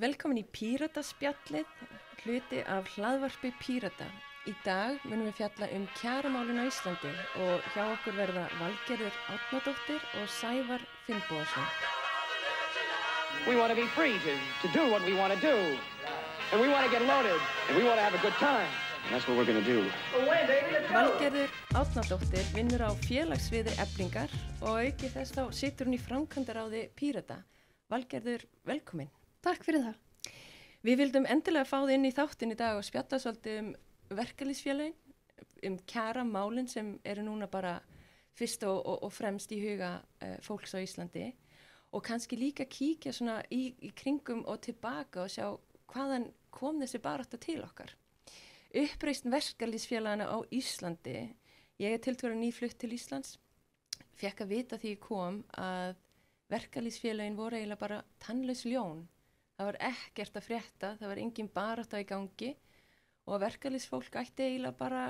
Velkomin í Pírataspjallið, hluti af hlaðvarpi Pírata. Í dag munum við fjalla kjaramálin á Íslandi og hjá okkur verða Valgerður Árnadóttir og Sævar Finnbogason. We want to be free to do what we want to do. And we want to get loaded. And we want to have a good time. And that's what we're going to do. Valgerður Árnadóttir vinnur á félagsviði Eflingar og auki þess þá situr hún í framkvæmdaráði Pírata. Valgerður, velkomin. Takk fyrir það. Við vildum endilega fá þið inn í þáttin í dag og spjalla svolítið verkalýðsfélögin, kjaramálin sem eru núna bara fyrst og fremst í huga fólks á Íslandi og kannski líka kíkja svona í kringum og tilbaka og sjá hvaðan kom þessi barátta til okkar. Uppreisn verkalýðsfélagana á Íslandi, ég tiltölulega nýflutt til Íslands, fékk að vita því ég kom að verkalýðsfélagin voru eiginlega bara tannlaus ljón. Það var ekkert að frétta, það var engin barátta í gangi og verkalýðsfólk ætti eiginlega bara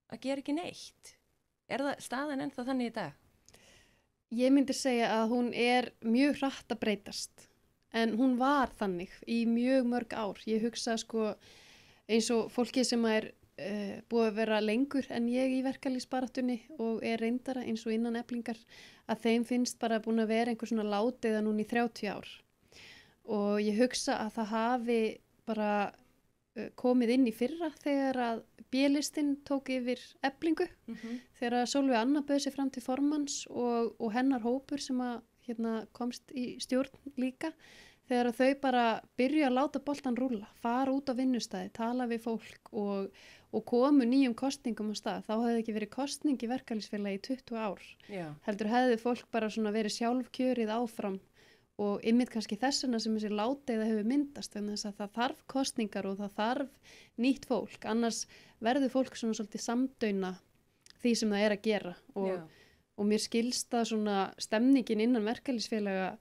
að gera ekki neitt. Er það staðan ennþá þannig í dag? Ég myndi segja að hún er mjög hratt að breytast, en hún var þannig í mjög mörg ár. Ég hugsa eins og fólki sem er búið að vera lengur en ég í verkalýðsbaráttunni og er reyndara eins og innan Eflingar, að þeim finnst bara búin að vera einhver svona látiða núna í 30 ár. Og ég hugsa að það hafi bara komið inn í fyrra þegar að B-listinn tók yfir Eflingu, þegar að Sólveig Anna bauð sig fram til formanns og hennar hópur sem að komst í stjórn líka, þegar að þau bara byrja að láta boltan rúlla, fara út á vinnustæði, tala við fólk og komu nýjum kosningum á stað. Þá hefði ekki verið kosning í verkalýðsfélagi í 20 ár. Já. Heldur hefði fólk bara svona verið sjálfkjörið áfram og einmitt kannski þessuna sem þessi láteiða hefur myndast, þannig að það þarf kosningar og það þarf nýtt fólk, annars verður fólk svona svolítið samdauna því sem það er að gera og mér skilst að svona stemningin innan verkalýðsfélaga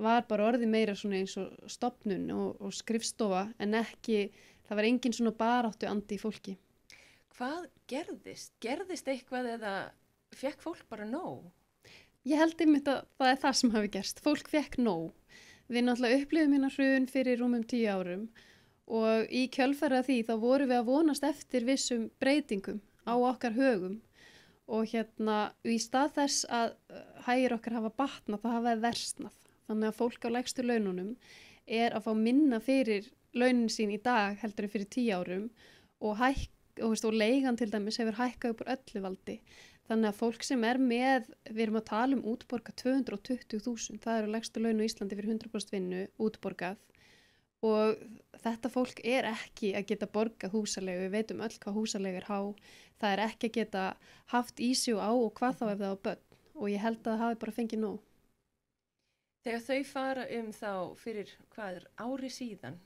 var bara orðið meira svona eins og stofnun og skrifstofa en ekki, það var engin svona baráttu andi í fólki. Hvað gerðist? Gerðist eitthvað eða fekk fólk bara nóg? Ég held einmitt að það er það sem hafi gerst. Fólk fekk nóg. Við náttúrulega upplifum hrun fyrir rúmum 10 árum og í kjölfarið því þá vorum við að vonast eftir vissum breytingum á okkar högum og í stað þess að hægir okkar hafa batnað, það hafaði versnað. Þannig að fólk á lægstu laununum er að fá minna fyrir launin sín í dag heldur en fyrir 10 árum og leigan til dæmis hefur hækkað upp úr öllu valdi. Þannig að fólk sem er með, við erum að tala útborga 220.000, það eru lægstu laun á Íslandi fyrir 100% vinnu útborgað og þetta fólk er ekki að geta borgað húsaleigu, við veitum öll hvað húsaleigu er há, það er ekki að geta haft í sig á og hvað þá ef það á börn og ég held að það hafi bara fengið nóg. Þegar þau fara þá fyrir ári síðan,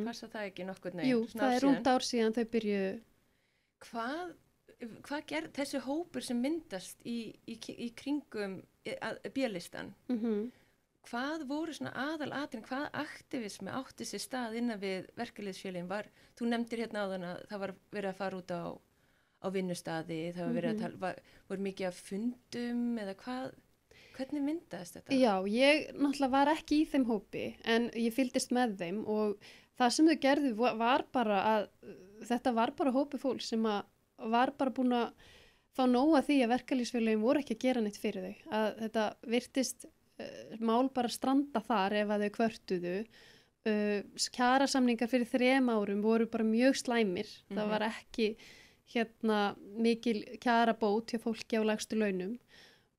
passa það ekki nokkurn veginn? Jú, það er rúmt ár síðan þau byrjuðu. Hvað gerð þessi hópur sem myndast í kringum B-listan? Hvað voru svona aðalatriðin, hvað aktivismi átti sér stað innan við verkalýðsfélögin var? Þú nefndir áðan að það var verið að fara út á vinnustaði, það var verið að voru mikið af fundum eða hvernig myndaðist þetta? Já, ég náttúrulega var ekki í þeim hópi en ég fylgdist með þeim og það sem þau gerðu var bara að þetta var bara hópi fólk sem var bara búin að fá nóg að því að verkalýðsfélögin voru ekki að gera neitt fyrir þau. Að þetta virtist mál bara stranda þar ef að þau kvörtuðu. Kjarasamningar fyrir 3 árum voru bara mjög slæmir. Það var ekki mikil kjarabót hjá fólki á lægstu launum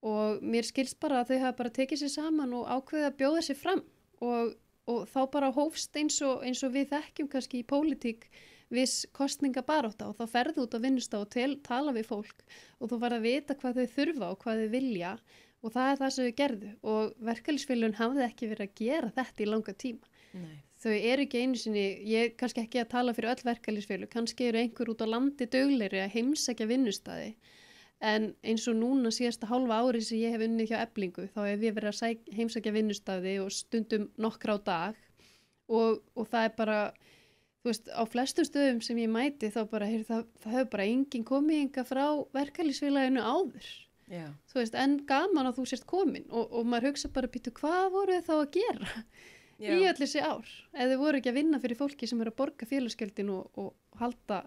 og mér skilst bara að þau hafa bara tekið sér saman og ákveðið að bjóða sér fram og þá bara hófst eins og við þekkjum kannski í pólitík viss kosningabarátta og þá ferðu út á vinnustaf og tala við fólk og þú var að vita hvað þau þurfa og hvað þau vilja og það er það sem þau gerðu og verkalýðsfélögin hafði ekki verið að gera þetta í langa tíma. Nei. Þau eru ekki einu sinni, ég kannski ekki að tala fyrir öll verkalýðsfélög, kannski eru einhver út á landi duglegri að heimsækja vinnustaði en eins og núna síðasta hálfa ári sem ég hef unnið hjá Eflingu þá hef ég verið að heimsækja vinnustaði og stundum nokkra á dag og það er bara þú veist, á flestum stöðum sem ég mæti þá bara, það hefur bara enginn komið enga frá verkalýðsfélaginu áður. Já. Þú veist, en gaman að þú sért komin og maður hugsa bara, býtu, hvað voru þið þá að gera? Já. í öll þessi ár ef þau voru ekki að vinna fyrir fólki sem eru að borga félagsgjöldin og halda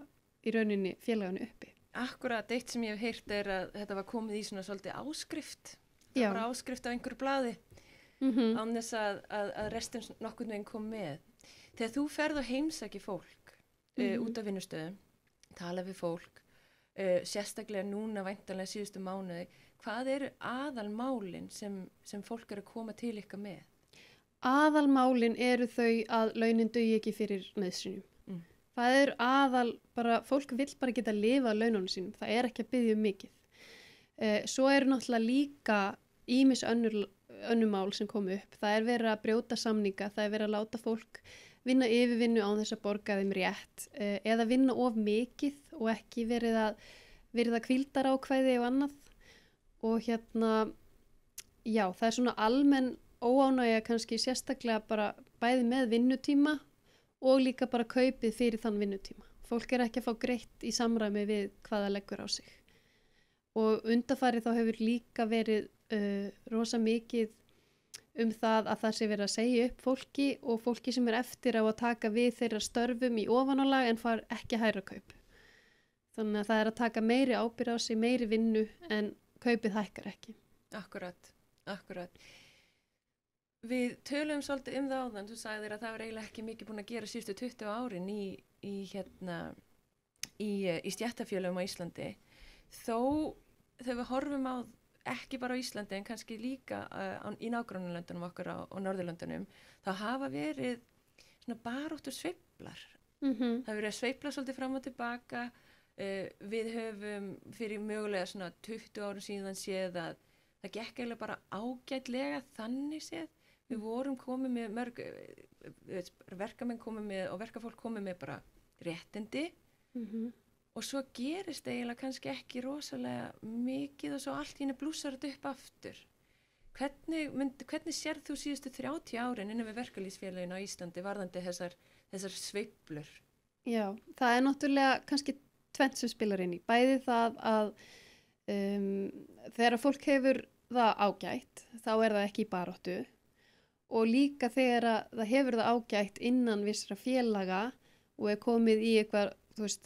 í rauninni félaginu uppi. Akkurat, eitt sem ég hef heyrt að þetta var komið í svona svolítið áskrift. Það Já. var bara áskrift af einhverju blaði án þess að restin nokkurn veginn kom með. Þegar þú ferð og heimsæki fólk út af vinnustöðum, tala við fólk, sérstaklega núna væntanlega síðustu mánuði, hvað eru aðalmálin sem fólk eru að koma til ykkar með? Aðalmálin eru þau að launin dugi ekki fyrir nauðsynjum. Það er bara, fólk vill bara geta að lifa á laununum sínum, það er ekki að biðja mikið. Svo eru náttúrulega líka ýmis önnur mál sem kom upp. Það er verið að brjóta samninga, það er verið að láta fólk vinna yfirvinnu án þess að borga þeim rétt eða vinna of mikið og ekki verið að hvíldarákvæði og annað. Og já, það er svona almenn óánægja kannski sérstaklega bara bæði með vinnutíma og líka bara kaupið fyrir þann vinnutíma. Fólk er ekki að fá greitt í samræmi við hvað það leggur á sig. Og undanfarið þá hefur líka verið rosa mikið það að það sé verið að segja upp fólki og fólki sem er eftir á að taka við þeirra störfum í ofanálag en far ekki hærra kaup. Þannig að það er að taka meiri ábyrgð á sig, meiri vinnu en kaupið hækkar ekki. Akkurat. Við töluðum svolítið það áðan, þú sagðir að það var eiginlega ekki mikið búin að gera síðustu 20 árin í stéttarfélögum á Íslandi. Þó þegar við horfum á ekki bara á Íslandi en kannski líka í nágrannalöndunum okkar á Norðurlöndunum, þá hafa verið svona baráttur sveiflar. Það hefur verið að sveifla svolítið fram og tilbaka. Við höfum fyrir mögulega svona 20 árum síðan séð að það gekk eiginlega bara ágætlega þannig séð. Við vorum komið með verkamenn komið með og verkafólk komið með bara réttindi og svo gerist eiginlega kannski ekki rosalega mikið og svo allt í henni blúsar þetta upp aftur. Hvernig sér þú síðustu 30 árin innan við verkalýðsfélögin á Íslandi varðandi þessar sveiflur? Já, það er náttúrulega kannski tvennt sem spilar inn í. Bæði það að þegar fólk hefur það ágætt, þá er það ekki í baráttu og líka þegar það hefur það ágætt innan vissra félaga og er komið í eitthvað, þú veist,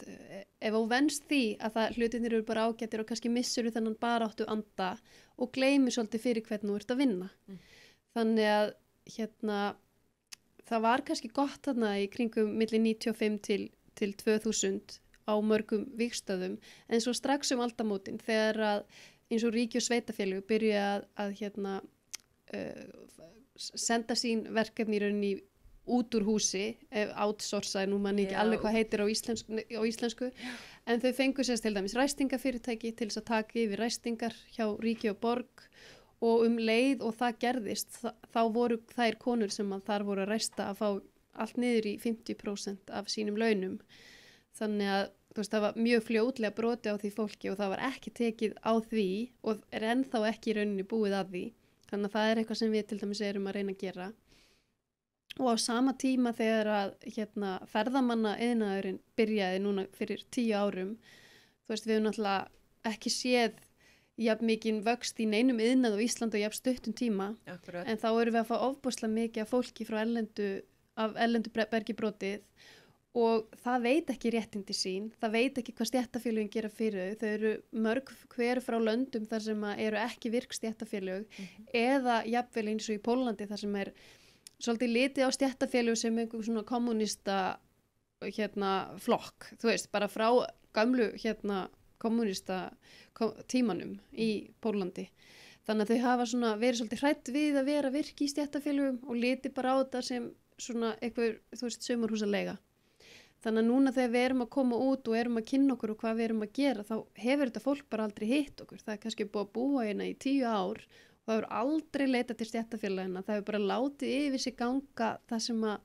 ef þú venst því að hlutinir eru bara ágættir og kannski missur þennan baráttu anda og gleymir svolítið fyrir hvernig þú ert að vinna. Þannig að það var kannski gott þarna í kringum milli 95 til 2000 á mörgum vígstöðum en svo strax aldamótin þegar að eins og ríki og sveitafélög byrja að senda sín verkefni í rauninni út úr húsi, outsourca, nú mann ekki alveg hvað heitir á íslensku, en þau fengu sérst til dæmis ræstingafyrirtæki til þess að taka yfir ræstingar hjá ríki og borg og leið og það gerðist, þá voru þær konur sem að þar voru að ræsta að fá allt niður í 50% af sínum launum. Þannig að það var mjög fljótlega broti á því fólki og það var ekki tekið á því og er ennþá ekki í rauninni búið að því. Þannig að það er eitthvað sem við til dæmis erum að reyna að gera. Og á sama tíma þegar að ferðamanna iðnaðurinn byrjaði núna fyrir 10 árum, þú veist, við höfum náttúrulega ekki séð jafn mikinn vöxt í neinum iðnað á Íslandi og jafn stuttum tíma. Akkurat. En þá erum við að fá ofboðslega mikið af fólki frá erlendu bergi brotið og það veit ekki réttindi sín, það veit ekki hvað stéttarfélögin gera fyrir þau. Þau eru mörg hver frá löndum þar sem eru ekki virk stéttarfélög eða jafnvel eins og í Pólandi þar sem er svolítið litið á stéttarfélög sem einhver svona kommunista flokk, þú veist, bara frá gamlu kommunista tímanum í Pólandi. Þannig að þau hafa svona verið svolítið hrædd við að vera virk í stéttarfélögum og litið bara á þetta sem svona einhver, þú veist, sumarhúsaleiga. Þannig að núna þegar við erum að koma út og erum að kynna okkur og hvað við erum að gera, þá hefur þetta fólk bara aldrei hitt okkur. Það er kannski búið að búa hérna í 10 ár og það hefur aldrei leitað til stéttarfélagina. Það hefur bara látið yfir sig ganga það sem að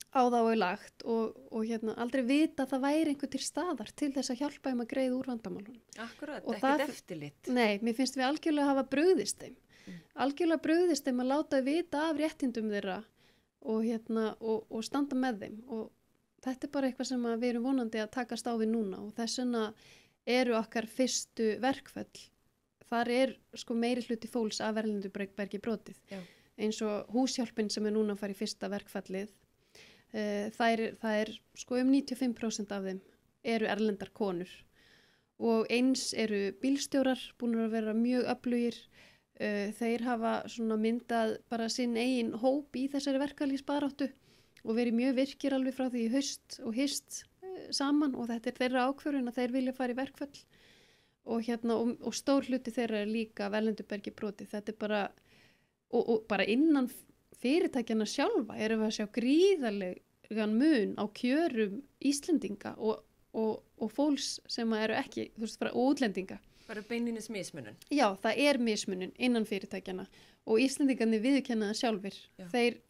á þá er lagt og aldrei vita að það væri einhver til staðar til þess að hjálpa þeim að greiða úr vandamálunum. Akkurat, ekkert eftirlit. Nei, mér finnst við algjörlega hafa brugðist þeim. Algjörlega brugðist þeim að láta vita af réttindum þeirra og standa með þeim og þetta er bara eitthvað sem við erum vonandi að takast á við núna og þess vegna eru okkar fyrstu verkföll, þar er sko meiri hluti fólks af erlendu bergi brotið. eins og húshjálpin sem núna að fara í fyrsta verkfallið, það er sko 95% af þeim eru erlendar konur og eins eru bílstjórar búin að vera mjög öflugir. Þeir hafa svona myndað bara sinn eigin hóp í þessari verkalýðsbaráttu og verið mjög virkir alveg frá því haust og hist saman og þetta þeirra ákvörðun að þeir vilja fara í verkfall og stór hluti þeirra líka Vellendubergi brotið. Þetta bara, og bara innan fyrirtækjana sjálfa erum við að sjá gríðarlegan mun á kjörum Íslendinga og fólks sem eru ekki, þú veist, bara útlendinga. Bara beinlínis mismunun. Já, það mismunun innan fyrirtækjana og Íslendingarnir viðurkenna það sjálfir.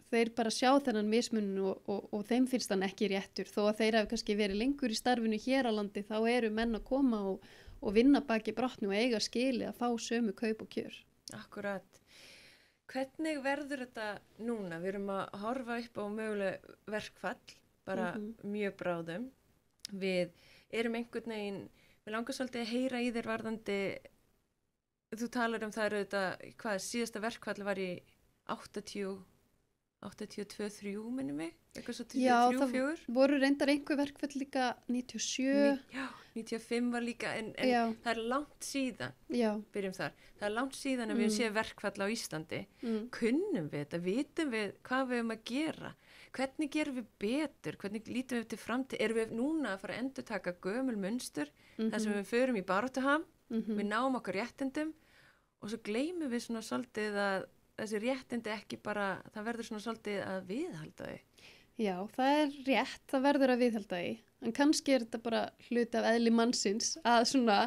Þeir bara sjá þennan mismunun og þeim finnst hann ekki réttur. Þó að þeir hafi kannski verið lengur í starfinu hér á landi, þá eru menn að koma og vinna baki brotnu og eiga skili að fá sömu kaup og kjör. Akkurat. Hvernig verður þetta núna? Við erum að horfa upp á möguleg verkfall, bara mjög bráðum. Við erum einhvern veginn, við langar svolítið að heyra í þér varðandi, þú talar það auðvitað, síðasta verkfall var í 82-3 minnum mig, eitthvað svo 23-4. Já, það voru reyndar einhver verkfall líka 97. Já, 95 var líka, en það er langt síðan, byrjum þar, það er langt síðan að við séum verkfall á Íslandi. Kunnum við þetta, vitum við hvað við að gera? Hvernig gerum við betur? Hvernig lítum við til framtíð? Erum við núna að fara að endurtaka gömul munstur þar sem við förum í baráttuham, við náum okkar réttindum og svo gleymum við svona svolítið að þessi réttindi ekki bara, það verður svona svolítið að viðhalda þau. Já, það er rétt, það verður að viðhalda þau. En kannski þetta bara hluti af eðli mannsins að svona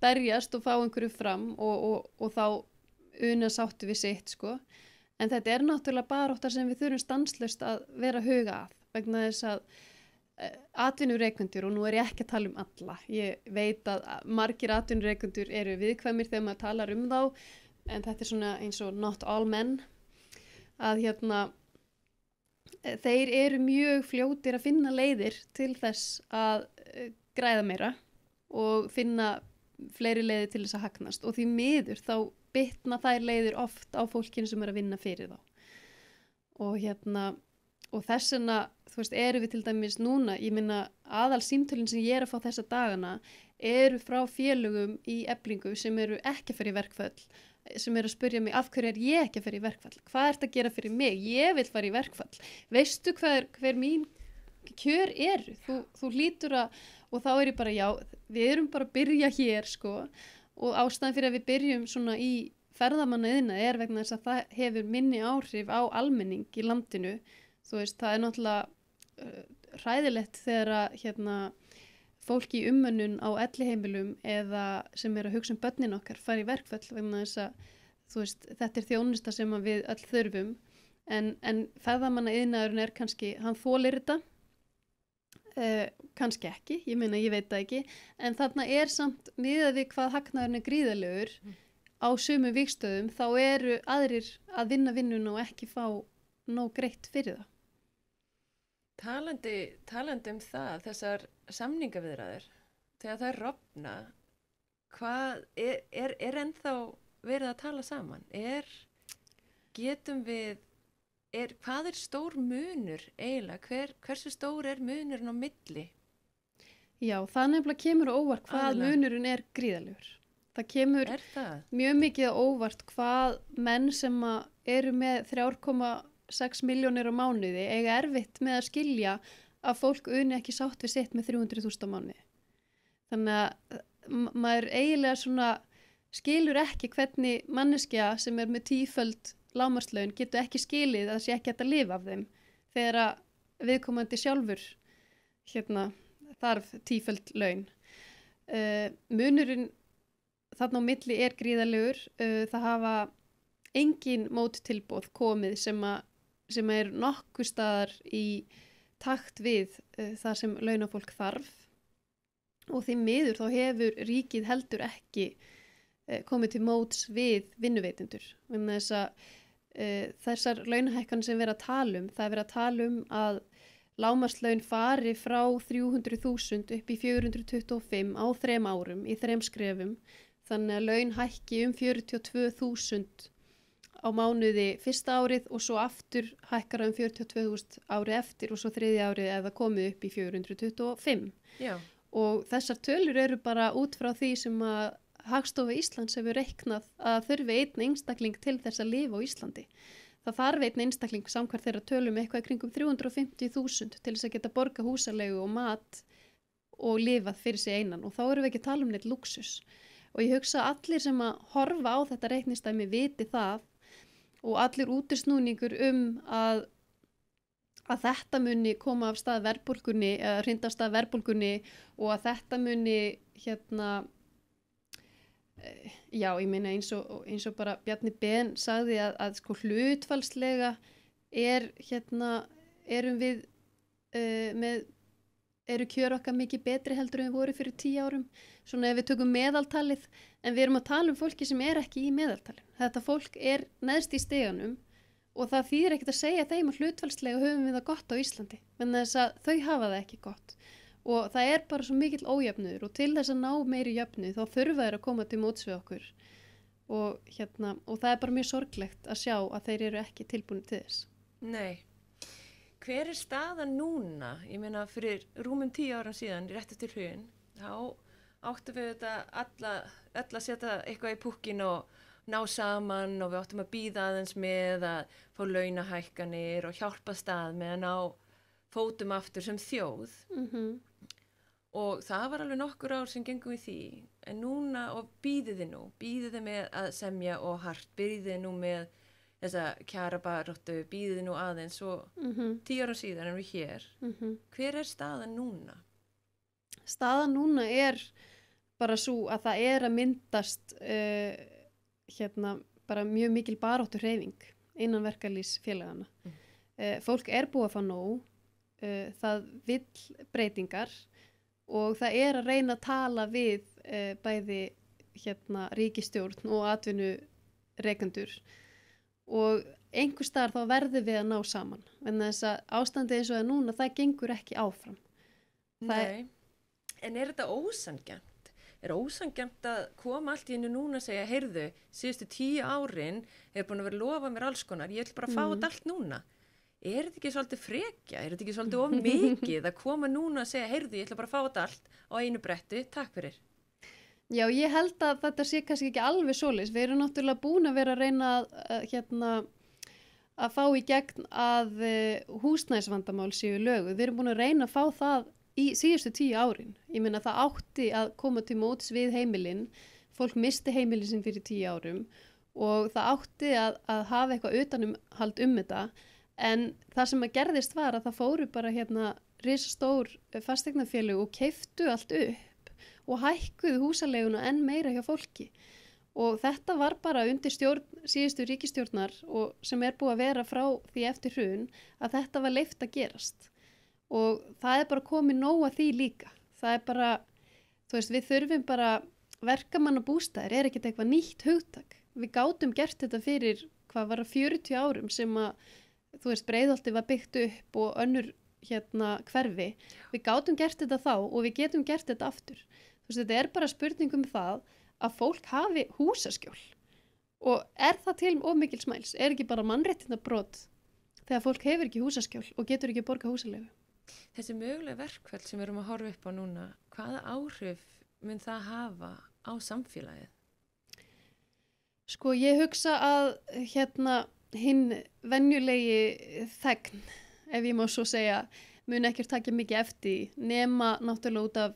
berjast og fá einhverju fram og þá una sáttu við sitt, sko. En þetta náttúrulega baráttar sem við þurfum stanslaust að vera að huga að vegna þess að atvinnureikendur, og nú er ég ekki að tala um alla, ég veit að margir atvinnureikendur eru viðkvæmir þegar maður talar um þá, en þetta er svona eins og not all men, að þeir eru mjög fljótir að finna leiðir til þess að græða meira og finna fleiri leiðir til þess að hagnast og því miður þá bitna þær leiðir oft á fólkinu sem að vinna fyrir þá. Og þess vegna, þú veist, eru við til dæmis núna, ég minna aðal símtölin sem ég að fá þessa dagana eru frá félögum í Eflingu sem eru ekki að fara í verkfall, sem eru að spyrja mig af hverju ég ekki að fara í verkfall? Hvað ert að gera fyrir mig? Ég vil fara í verkfall. Veistu hver mín kjör eru? Þú hlýtur að, og þá ég bara, já, við erum bara að byrja hér, sko, og ástæðan fyrir að við byrjum svona í ferðamannaðina vegna þess að það hefur minni áhrif á almenning í landinu. Þú veist, það náttúrulega hræðilegt þegar að fólki í umönnun á elliheimilum eða sem að hugsa börnin okkar fara í verkfall vegna þess að, þú veist, þetta þjónusta sem við öll þurfum en ferðamannaðinaðurinn kannski, hann þolir þetta, kannski ekki, ég meina ég veit það ekki, en þarna samt miðað við hvað hagnaðurinn gríðalegur á sömu vígstöðum, þá eru aðrir að vinna vinnuna og ekki fá nóg greitt fyrir það. Talandi það, þessar samningaviðræður, þegar það rofna, hvað er ennþá verið að tala saman? Hvað er stór munur eiginlega? Hversu stór er munurinn á milli? Já, það nefnilega kemur á óvart hvað munurinn er gríðalegur. Það kemur mjög mikið á óvart hvað menn sem eru með 3,6 milljónir á mánuði eiga erfitt með að skilja að fólk uni ekki sátt við sitt með 300.000 á mánuði. Þannig að maður eiginlega svona skilur ekki hvernig manneskja sem er með 10-föld lágmarkslaun getur ekki skilið að það sé ekki hægt að lifa af þeim þegar að viðkomandi sjálfur þarf 10-föld laun. Munurinn þarna á milli er gríðalegur. Það hafa engin móttilboð komið sem er nokkuð staðar í takt við það sem launafólk þarf og því miður þá hefur ríkið heldur ekki komið til móts við vinnuveitendur. Þessar launahækkanir sem verið að tala um, það er verið að tala um að lágmarkslaun fari frá 300.000 upp í 425 á 3 árum í 3 skrefum, þannig að laun hækki 42.000 á mánuði fyrsta árið og svo aftur hækkar um 42.000 árið eftir og svo þriðja árið ef það komið upp í 425. Já. Og þessar tölur eru bara út frá því sem að Hagstofa Íslands hefur reiknað að þurfi einn einstakling til þess að lifa á Íslandi. Það þarf einn einstakling samkvæmt þeirra tölum eitthvað í kringum 350.000 til þess að geta borga húsalegu og mat og lifað fyrir sig einan og þá erum við ekki að tala neitt luxus. Og ég hugsa að allir sem að horfa á þetta reiknistæmi viti það og allir útisnúningur að þetta muni koma af stað verðbólgunni eða hrinda af stað verðbólgunni og að þetta muni já, ég meina eins og bara Bjarni Ben sagði að sko hlutfallslega erum við eru kjör okkar mikið betri heldur en við voru fyrir 10 árum, svona ef við tökum meðaltalið, en við erum að tala fólki sem ekki í meðaltalið. Þetta fólk neðst í stiganum og það þýðir ekkert að segja þeim að hlutfallslega höfum við það gott á Íslandi, en þess að þau hafa það ekki gott. Og það bara svo mikill ójöfnuður og til þess að ná meiri jöfnuð þá þurfa þeir að koma til móts við okkur og það bara mjög sorglegt að sjá að þeir eru ekki tilbúinir til þess. Nei. Hver staðan núna? Ég meina fyrir rúmum 10 árum síðan, rétt eftir hrun, þá áttum við þetta öll að setja eitthvað í púkkin og ná saman og við áttum að bíða aðeins með að fá launahækkanir og hjálpa stað með að ná fótum aftur sem þjóð. Og það var alveg nokkur ár sem gengum við því, en núna, og bíðið þið með að semja og hart, bíðið þið nú með þessa kjarabaráttu, bíðið þið nú aðeins og 10 ára síðan erum við hér. Hver staðan núna? Staðan núna bara svo að það að myndast bara mjög mikil baráttu hreyfing innan verkalýðsfélagana. Fólk búið að fá nóg, það vill breytingar og það að reyna að tala við bæði ríkisstjórn og atvinnurekendur og einhvers staðar þá verðum við að ná saman en þess að ástandið eins og það núna það gengur ekki áfram. Nei, en þetta ósanngjarnt? Ósanngjarnt að koma allt í einu núna og segja, heyrðu, síðustu 10 árin búin að vera að lofa mér alls konar, ég ætla bara að fá þetta allt núna. Þetta ekki svolítið frekja? Þetta ekki svolítið of mikið að koma núna að segja, heyrðu, ég ætla bara að fá þetta allt á einu bretti, takk fyrir. Já, ég held að þetta sé kannski ekki alveg svoleiðis. Við erum náttúrulega búin að vera að reyna að fá í gegn að húsnæðisvandamál séu löguð. Við erum búin að reyna að fá það í síðustu 10 árin. Ég meina það átti að koma til móts við heimilin. Fólk misti heimilin sín fyrir 10 árum og það átti að hafa eitthvað utanumhald þetta. En það sem gerðist var að það fóru bara risastór fasteignafélög og keyptu allt upp og hækkuðu húsaleguna enn meira hjá fólki. Og þetta var bara undir síðustu ríkisstjórnar og sem búið að vera frá því eftir hrun að þetta var leyft að gerast. Og það bara komið nóg að því líka. Það bara, þú veist, við þurfum bara verkamannabústaðir ekkert eitthvað nýtt hugtak. Við gátum gert þetta fyrir, 40 árum sem að þú veist, Breiðholtið var byggt upp og önnur hverfi. Við gátum gert þetta þá og við getum gert þetta aftur. Þú veist, þetta bara spurning það að fólk hafi húsaskjól. Og það til of mikil smæls? Ekki bara mannréttindabrot þegar fólk hefur ekki húsaskjól og getur ekki borgað húsalegu? Þessi mögulega verkföll sem við erum að horfa upp á núna, hvaða áhrif mun það hafa á samfélagið? Sko, ég hugsa að hinn venjulegi þegn, ef ég má svo segja, mun ekkert taka mikið eftir nema náttúrulega út af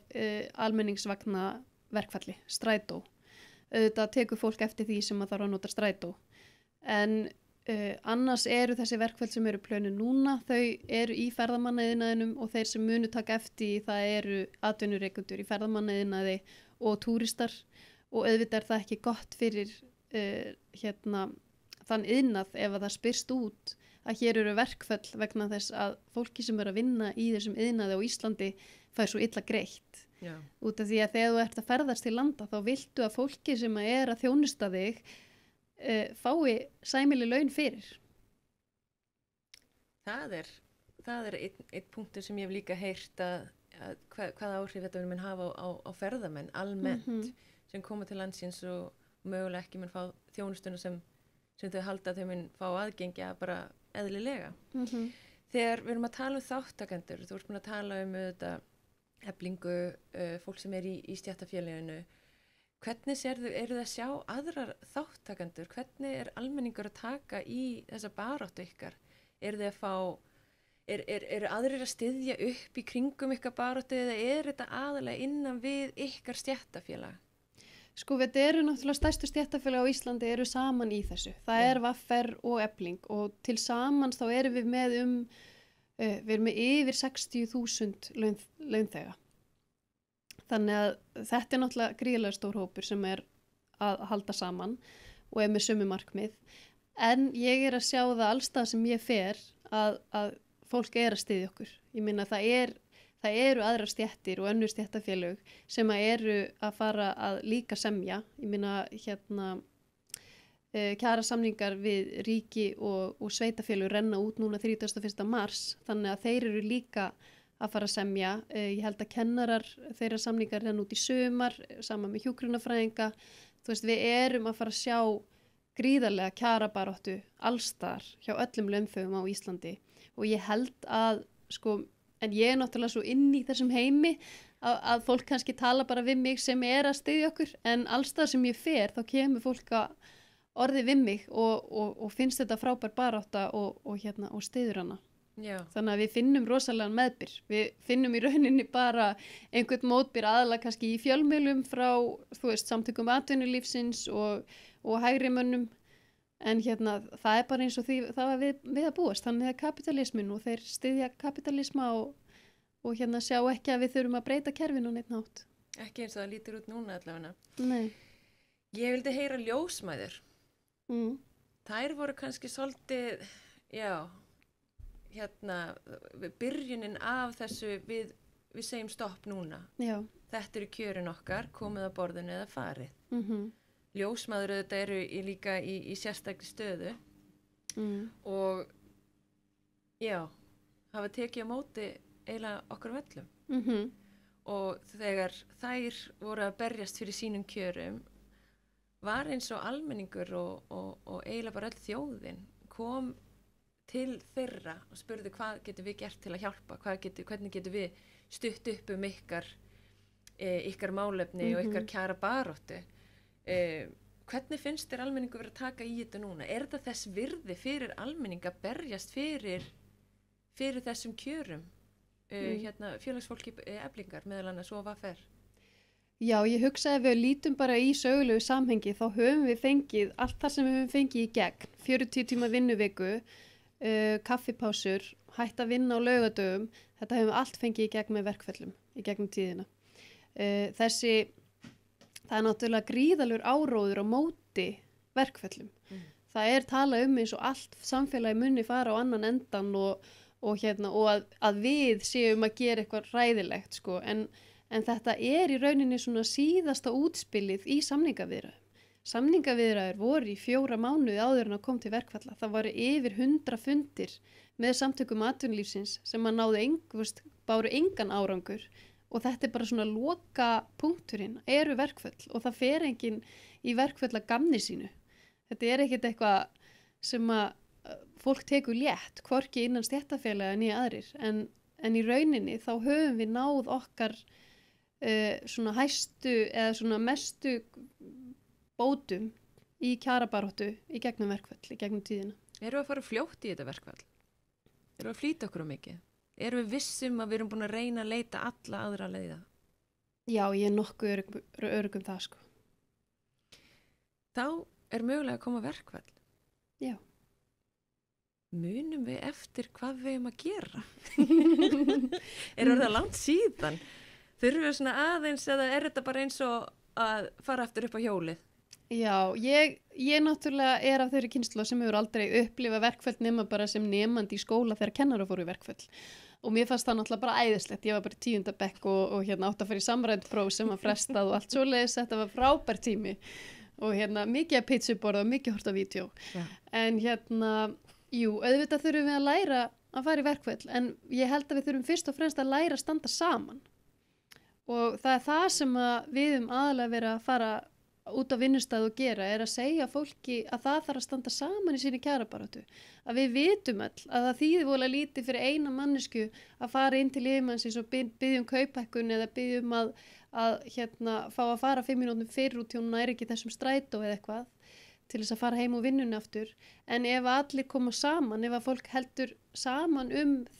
almenningsvagna verkfalli, strætó. Auðvitað tekur fólk eftir því sem að þarf að nota strætó. En annars eru þessi verkfall sem plönu núna, þau í ferðamannaðinaðinum og þeir sem munu taka eftir það atvinnurekendur í ferðamannaðinaði og túristar og auðvitað það ekki gott fyrir þann iðnað ef að það spyrst út að hér eru verkföll vegna þess að fólki sem að vinna í þessum iðnaði á Íslandi fær svo illa greitt. Já. Út af því að þegar þú ert að ferðast til landa þá viltu að fólki sem að þjónusta þig fái sæmileg laun fyrir. Það er einn punktur sem ég hef líka heyrt að hvaða áhrif þetta mun hafa á ferðamenn almennt sem koma til landsins og mögulega ekki mun fá þjónustuna sem sem þau halda að þau mun fá aðgengja bara eðlilega. Þegar við erum að tala um þáttakendur, þú ert búin að tala um þetta eflingu, fólk sem í stéttarfélaginu, hvernig eru það að sjá aðrar þáttakendur? Hvernig almenningur að taka í þessa baráttu ykkar? Eru þið að fá, eru aðrir að styðja upp í kringum ykkar baráttu eða þetta aðalega innan við ykkar stéttarfélag? Sko, þetta eru náttúrulega stærstu stéttarfélag á Íslandi eru saman í þessu. Það VFR og Efling og til samans þá erum við með við erum með yfir 60.000 launþega. Þannig að þetta náttúrulega gríðarlega stór hópur sem að halda saman og með sömu markmið. En ég að sjá það allstað sem ég fer að fólk að styðja okkur. Ég meina það eru aðrar stéttir og önnur stéttarfélög sem eru að fara að líka semja. Ég meina kjarasamningar við ríki og sveitafélög renna út núna 31. mars, þannig að þeir eru líka að fara að semja. Ég held að kennarar þeirra samningar renna út í sumar, saman með hjúkrunarfræðinga. Þú veist, við erum að fara að sjá gríðarlega kjarabaráttu allstar hjá öllum launþegum á Íslandi og ég held að, sko, en ég náttúrulega svo inn í þessum heimi að fólk kannski tala bara við mig sem að styðja okkur, en allstar sem ég fer þá kemur fólk að orði við mig og finnst þetta frábær barátta og styður hana. Já. Þannig að við finnum rosalega meðbyr. Við finnum í rauninni bara einhvern mótbyr aðalega kannski í fjölmiðlum frá, þú veist, samtökum atvinnulífsins og hægri mönnum, en það bara eins og því það var við að búast. Þannig að kapitalismin og þeir styðja kapitalisma og sjá ekki að við þurfum að breyta kerfinu á neitt nátt. Ekki eins og það lítur út núna allavega. Nei. Ég vildi heyra ljósmæður. Þær voru kannski svolítið, byrjunin af þessu við segjum stopp núna. Já. Þetta eru kjörin okkar, komið að borðinu eða farið. Ljósmæður auðvitað eru líka í sérstakri stöðu og hafa tekið á móti eiginlega okkar völlum. Og þegar þær voru að berjast fyrir sínum kjörum var eins og almenningur og eiginlega bara öll þjóðin kom til þeirra og spurði hvað getum við gert til að hjálpa, hvernig getum við stutt upp ykkar málefni og ykkar kjara baráttu. Hvernig finnst þér almenningu verið að taka í þetta núna? Er þetta þess virði fyrir almenning að berjast fyrir þessum kjörum? Félagsfólki Eflingar meðal annars og VFR? Já, ég hugsa ef við lítum bara í sögulegu samhengi þá höfum við fengið allt það sem við höfum fengið í gegn. 40 tíma vinnuviku, kaffipásur, hætt að vinna á laugardögum. Þetta höfum við allt fengið í gegn með verkföllum í gegnum tíðina. Það er náttúrulega gríðalur áróður á móti verkföllum. Það talað eins og allt samfélagi muni fara á annan endan og að við séum að gera eitthvað hræðilegt, sko, en þetta í rauninni svona síðasta útspilið í samningaviðræðum. Samningaviðræður voru í 4 mánuði áður en að kom til verkfalla. Það voru yfir 100 fundir með samtökum atvinnulífsins sem að báru engan árangur og þetta bara svona loka punkturinn eru verkfall og það fer enginn í verkfall að gamni sínu. Þetta ekkert eitthvað sem að fólk tekur létt, hvorki innan stéttarfélaga né aðrir, en í rauninni þá höfum við náð okkar svona hæstu eða svona mestu bótum í kjarabaráttu í gegnum verkfall, í gegnum tíðina. Erum við að fara fljótt í þetta verkfall? Erum við að flýta okkur mikið? Erum við vissum að við erum búin að reyna að leita alla aðra leiða? Já, ég nokkuð örugum það, sko. Þá mögulega að koma verkfall? Já. Munum við eftir hvað við erum að gera? Það langt síðan? Þurfum við svona aðeins eða þetta bara eins og að fara aftur upp á hjólið? Já, ég náttúrulega af þeirri kynslóð sem hefur aldrei upplifað verkfall nema bara sem nemandi í skóla þegar kennarar fóru í verkfall. Og mér fannst það náttúrulega bara æðislegt. Ég var bara í 10. bekk og átt að fara í samræðpróf sem var frestað og allt svoleiðis. Þetta var frábær tími. Og mikið að pizzuborða og mikið hort á vídeó. Ja. En auðvitað þurfum við að læra að fara í verkfall. En ég held að við þurfum fyrst og fremst að læra að standa saman. Og það það sem við aðalega verið að fara út á vinnustað og gera að segja fólki að það þarf að standa saman í sinni kjarabaráttu. Að við vitum öll að það þýðir voðalega lítið fyrir eina mannesku að fara inn til yfirmannsins og biðja kaupækkun eða biðja að fá að fara 5 mínútum fyrr út hún er ekki þessum strætó eða eitthvað til þess að fara heim úr vinnunni aftur. En ef allir koma saman, ef að fólk heldur saman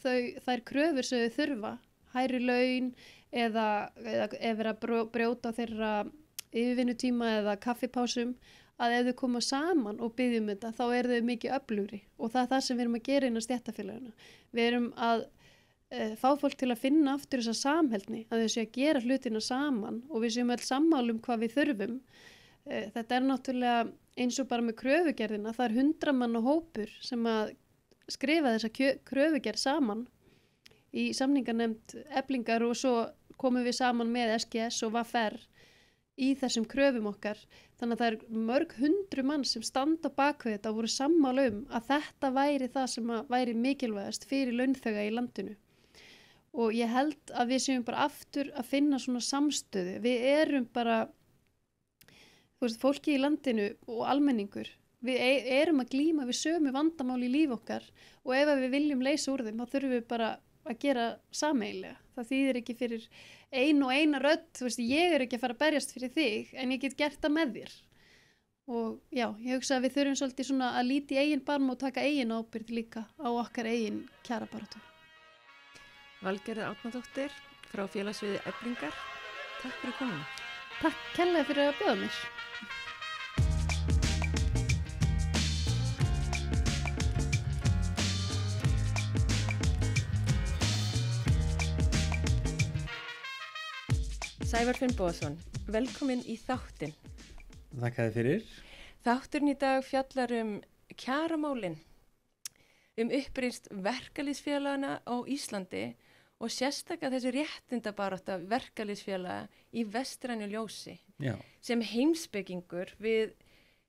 þær kröfur sem þau þurfa, hærri laun eða vera að brjóta þeirra yfirvinnutíma eða kaffipásum, að ef þau koma saman og biðjum þetta, þá þau mikið öflugri og það það sem við erum að gera innan stéttarfélaginu. Við erum að fá fólk til að finna aftur þessa samheldni, að þau séu að gera hlutina saman og við séum öll sammálum hvað við þurfum. Þetta náttúrulega eins og bara með kröfugerðina, það 100 manna hópur sem að skrifa þessa kröfugerð saman í samninganefnd Eflingar og svo komum við saman með SGS og VR í þessum kröfum okkar. Þannig að það mörg 100 mann sem standa bak við þetta og voru sammála að þetta væri það sem væri mikilvægast fyrir launþega í landinu. Og ég held að við séum bara aftur að finna svona samstöðu. Við erum bara, fólki í landinu og almenningur, við erum að glíma við sömu vandamál í líf okkar og ef við viljum leysa úr þeim, þá þurfum við bara að gera sameiginlega. Það þýðir ekki fyrir eina rödd, ég ekki að fara að berjast fyrir þig, en ég get gert það með þér. Og já, ég hugsa að við þurfum svolítið svona að líti í eigin barm og taka eigin ábyrgð líka á okkar eigin kjarabaráttu. Valgerður Árnadóttir frá félagsviði Eflingar. Takk fyrir komuna. Takk kærlega fyrir að bjóða mér. Sævar Finnbogason, velkomin í þáttinn. Þakka þér fyrir. Þátturinn í dag fjallar kjaramálin, uppreist verkalýðsfélagana á Íslandi og sérstaklega þessi réttindabarátta verkalýðsfélaga í vestrænu ljósi. Já. Sem heimspekingur við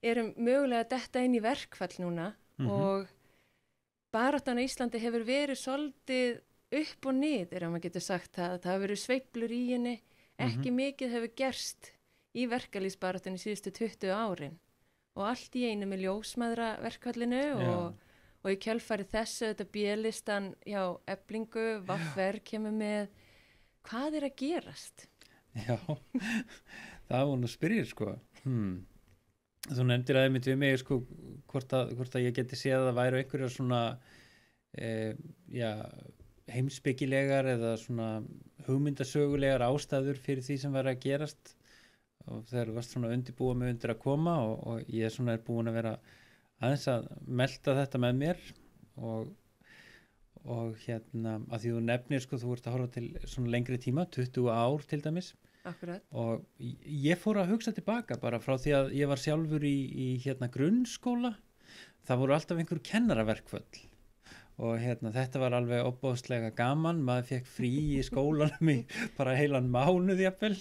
erum mögulega að detta inn í verkfall núna og baráttan á Íslandi hefur verið svolítið upp og niður, ef maður getur sagt það. Það hefur verið sveiflur í henni. Ekki mikið hefur gerst í verkalýðsbaráttunni síðustu 20 árin og allt í einu með ljósmæðraverkfallinu og í kjölfari þessu þetta B-listan hjá Eflingu, VR kemur með. Hvað að gerast? Já, það var nú spyrir sko. Þú nefndir aðeins við mig sko hvort að ég geti séð að það væru einhverjar svona heimspekilegar eða svona hugmyndasögulegar ástæður fyrir því sem verið að gerast og þegar þú varst svona undirbúa mig undir að koma og ég svona búin að vera aðeins að melta þetta með mér og að því þú nefnir sko þú ert að horfa til svona lengri tíma 20 ár til dæmis. Akkurat. Og ég fór að hugsa tilbaka bara frá því að ég var sjálfur í grunnskóla. Það voru alltaf einhver kennaraverkföll og þetta var alveg óbóðslega gaman, maður fekk frí í skólanum í bara heilan mánuð jafnvel,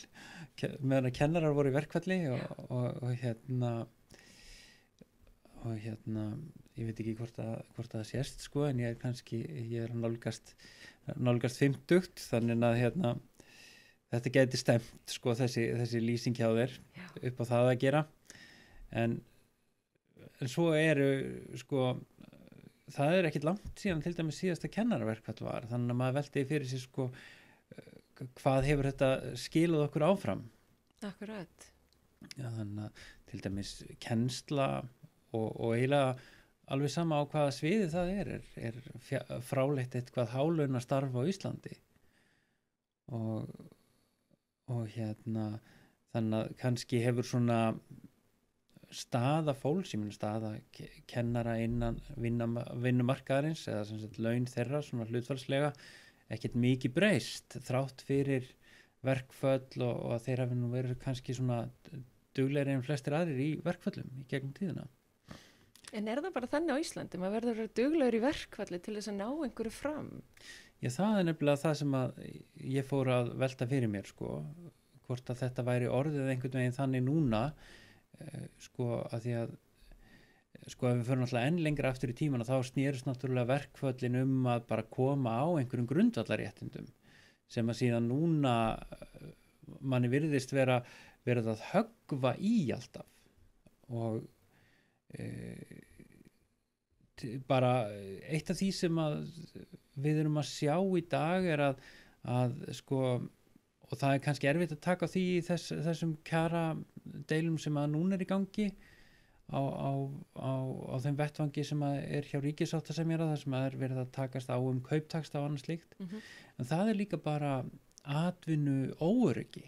meðan að kennarar voru í verkfalli og ég veit ekki hvort það sést sko, en ég er nálgast 50, þannig að þetta gæti stemt sko þessi lýsing hjá þér upp á það að gera, en svo sko það ekkert langt síðan til dæmis síðasta kennaraverkfall var, þannig að maður velti fyrir sér sko hvað hefur þetta skilað okkur áfram. Akkurat. Já, þannig að til dæmis kennsla og eiginlega alveg sama á hvaða sviði það er fráleitt eitthvað hálauna starf á Íslandi og þannig að kannski hefur svona staða fólks, ég meina staða kennara innan vinnumarkaðarins eða sem sagt laun þeirra svona hlutfallslega ekkert mikið breyst þrátt fyrir verkföll og að þeir hafi nú verið kannski svona duglegri en flestir aðrir í verkföllum í gegnum tíðina. En það bara þannig á Íslandi? Maður verður að vera duglegur í verkfalli til þess að ná einhverju fram? Já, það nefnilega það sem að ég fór að velta fyrir mér sko, hvort að þetta væri orðið einhvern veginn þannig núna sko að því að sko ef við förum náttúrulega enn lengra aftur í tíman þá snýrist náttúrulega verkföllin að bara koma á einhverjum grundvallaréttindum sem að síðan núna manni virðist vera verið að höggva í alltaf og bara eitt af því sem að við erum að sjá í dag að sko, og það kannski erfitt að taka því í þessum kjara deilum sem að núna í gangi á þeim vettvangi sem að hjá ríkissáttasemjara, þar sem að verið að takast á kauptaksta og annað slíkt. En það líka bara atvinnu óöryggi.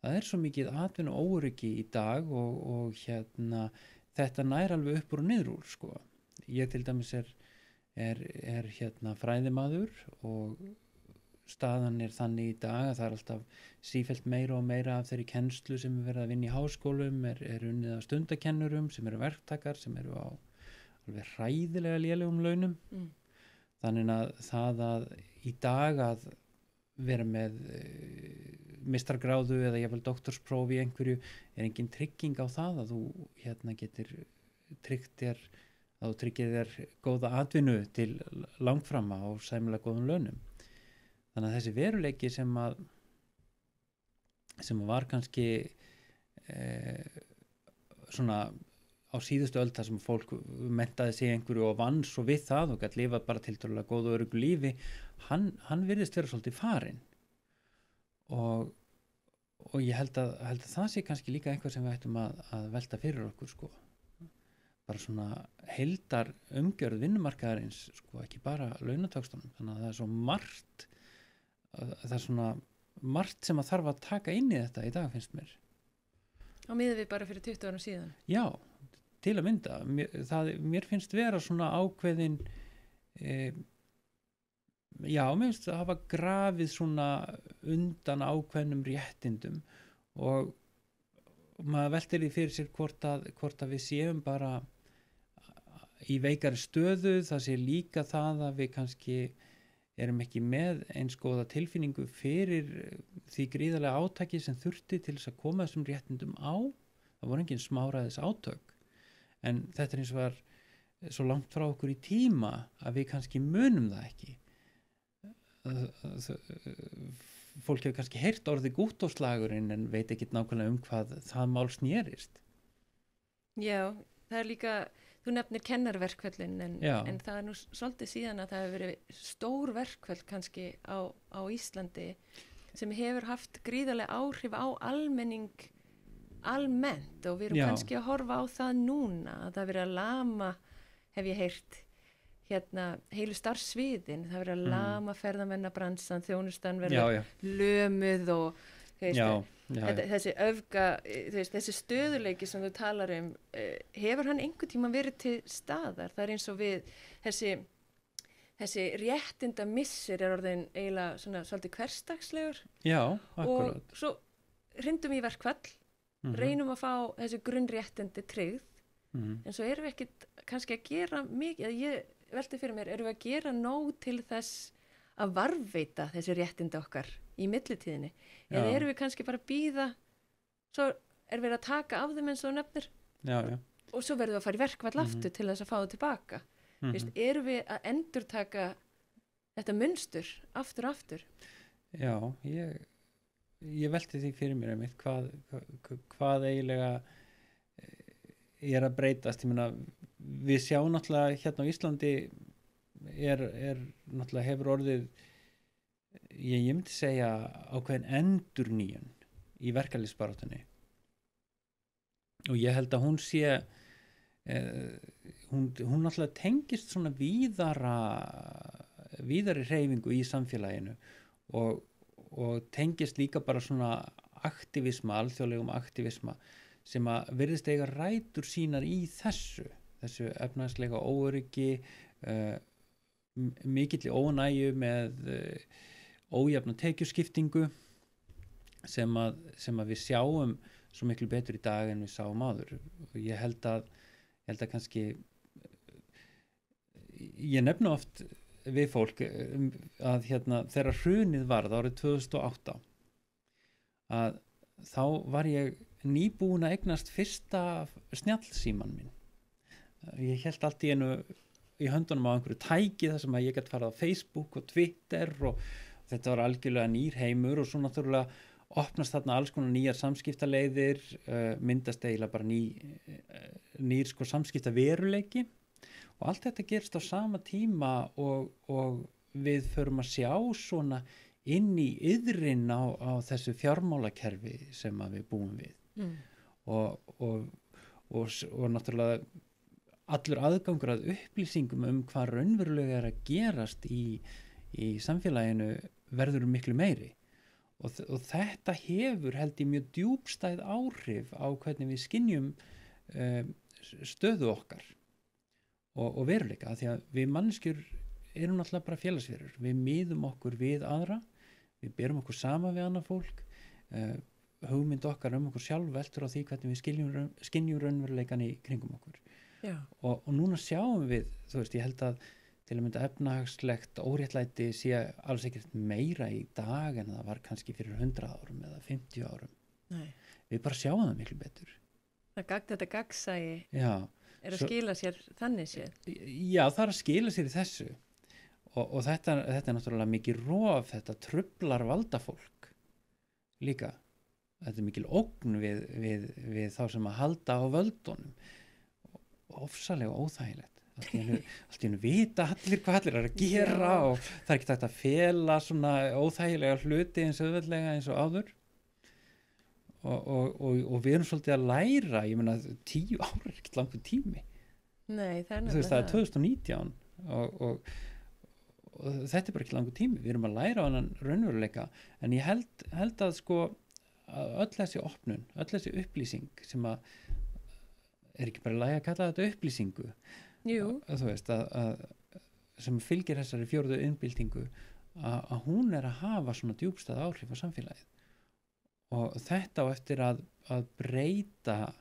Það svo mikið atvinnu óöryggi í dag og þetta nær alveg upp úr og niður úr, sko. Ég til dæmis er fræðimaður og staðan þannig í dag að það alltaf sífellt meira og meira af þeirri kennslu sem verið að vinna í háskólum, unnið af stundakennurum sem eru verktakar, sem eru á alveg hræðilega lélegum launum. Þannig að það að í dag að vera með meistaragráðu eða jafnvel doktorspróf í einhverju engin trygging á það að þú getur tryggir þér góða atvinnu til langframa og sæmilega góðum launum. Þannig að þessi veruleiki sem var kannski svona á síðustu öld þar sem fólk menntaði sig einhverju og vann svo við það og gæti lifað bara tiltölulega góðu og öruggu lífi, hann virðist vera svolítið farinn og ég held að það sé kannski líka eitthvað sem við ættum að velta fyrir okkur, sko. Bara svona heildar umgjörð vinnumarkaðarins, sko, ekki bara launatöxtunum. Þannig að það svo margt sem að þarf að taka inn í þetta í dag, finnst mér. Á miðað við bara fyrir 20 árum síðan? Já, til að mynda. Mér finnst vera svona ákveðin mér finnst að hafa grafið svona undan ákveðnum réttindum og maður veltir því fyrir sér hvort að við séum bara í veikari stöðu, það sé líka það að við kannski erum ekki með eins góða tilfinningu fyrir því gríðarlega átaki sem þurfti til þess að koma þessum réttindum á. Það voru engin smáræðis átök, en þetta eins og var svo langt frá okkur í tíma að við kannski munum það ekki. Fólk hefur kannski heyrt orðið Gúttóslagurinn en veit ekki nákvæmlega hvað það mál snerist. Já, það líka, þú nefnir kennarverkföllin en það nú svolítið síðan að það hefur verið stór verkföll kannski á Íslandi sem hefur haft gríðarlega áhrif á almenning almennt og við erum kannski að horfa á það núna, að það verið að lama, hef ég heyrt, heilu starfsviðin, það verið að lama ferðamennabransan, þjónustan verið lömuð og þessi öfga, þessi stöðuleiki sem þú talar hefur hann einhvern tíma verið til staðar? Það eins og við þessi réttinda missir orðin eiginlega svona svolítið hversdagslegur. Já, akkurat. Og svo hrindum í verkfall, reynum að fá þessi grunnréttindi tryggð, en svo erum við ekkert kannski að gera mikið, ég velti fyrir mér, erum við að gera nóg til þess að varðveita þessi réttindi okkar í millitíðinni, eða erum við kannski bara að bíða, svo er við að taka af þeim eins og nefnir og svo verðum við að fara í verkfall aftur til þess að fá það tilbaka. Erum við að endurtaka þetta munstur aftur? Já, ég velti því fyrir mér einmitt hvað eiginlega að breytast. Ég meina, við sjáum náttúrulega hérna á Íslandi náttúrulega hefur orðið, ég myndi segja ákveðin endurnýjun í verkalýðsbaráttunni og ég held að hún sé hún náttúrulega tengist svona víðari hreyfingu í samfélaginu og tengist líka bara svona aktivisma, alþjóðlegum aktivisma sem að virðist eiga rætur sínar í þessu efnahagslega óöryggi, mikilli ónægju með ójafna tekjuskiptingu sem að við sjáum svo miklu betur í dag en við sáum áður. Og ég held að kannski ég nefna oft við fólk að þegar hrunið varð árið 2008 að þá var ég nýbúin að eignast fyrsta snjallsíman minn. Ég hélt allt í einu í höndunum á einhverju tæki þar sem að ég gæti farið á Facebook og Twitter og þetta var algjörlega nýr heimur og svo náttúrulega opnast þarna alls konar nýjar samskiptaleiðir, myndast eiginlega bara nýr sko samskipta veruleiki og allt þetta gerst á sama tíma og við förum að sjá svona inn í iðrin á þessu fjármálakerfi sem að við búum við og náttúrulega allur aðgangur að upplýsingum hvað raunverulega að gerast í samfélaginu verður miklu meiri og þetta hefur held ég mjög djúpstæð áhrif á hvernig við skynjum stöðu okkar og veruleika því að við manneskjur erum náttúrulega bara félagsverur, við miðum okkur við aðra, við berum okkur sama við annað fólk, hugmynd okkar okkur sjálf veltur á því hvernig við skynjum raunveruleikan í kringum okkur og núna sjáum við, þú veist, ég held að til að mynda efnahagslegt óréttlæti sé alls ekkert meira í dag en það var kannski fyrir 100 árum eða 50 árum. Nei. Við bara sjáum það miklu betur. Þetta gagnsæi að svo, skila sér þannig sér? Já, það að skila sér í þessu og þetta er náttúrulega mikið rof, þetta truflar valdafólk líka. Þetta er mikil ógn við þá sem að halda á völdunum. Ofsalega óþægilegt. Allt í einu vita allir hvað allir að gera og það er ekki hægt að fela svona óþægilega hluti eins auðveldlega eins og áður. Og við erum svolítið að læra, ég meina 10 ára er ekkert langur tími. Nei, það er nefnilega það. Það er 2019 og þetta er bara ekki langur tími. Við erum að læra á hann raunveruleika en ég held að sko að öll þessi opnun, öll þessi upplýsing sem að er ekki bara lægi að kalla þetta upplýsingu. Jú. Þú veist að sem fylgir þessari 4. innbyltingu að hún er að hafa svona djúpstæð áhrif á samfélagið. Og þetta á eftir að breyta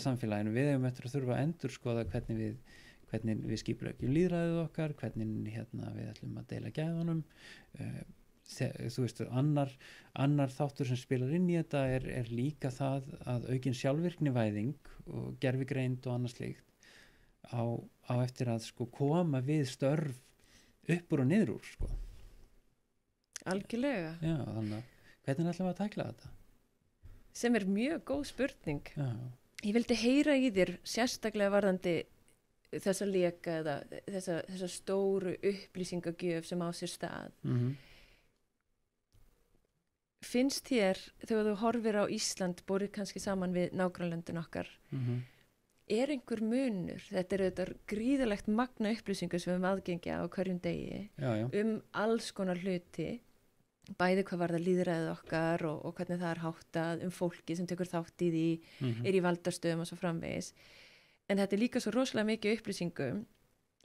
samfélaginu, við hefum eftir að þurfa að endurskoða hvernig við skipuleggjum lýðræðið okkar, hvernig við ætlum að deila gæðunum. Þú veist, annar þáttur sem spilar inn í þetta er líka það að aukin sjálfvirknivæðing og gervigreind og annað slíkt á eftir að sko koma við störf upp úr og niður úr sko. Algjörlega. Já, þannig að hvernig ætlum við að tækla þetta? Sem er mjög góð spurning. Já. Ég vildi heyra í þér sérstaklega varðandi þessa leka eða þessa stóru upplýsingagjöf sem á sér stað. Finnst þér, þegar þú horfir á Ísland borið kannski saman við nágrannlöndin okkar, er einhver munur? Þetta er auðvitað gríðalegt magna upplýsingar sem við höfum aðgengja á hverjum degi alls konar hluti, bæði hvað var það lýðræðið okkar og hvernig það er háttað, fólki sem tekur þátt í því, er í valdastöðum og svo framvegis. En þetta er líka svo rosalega mikið upplýsingum,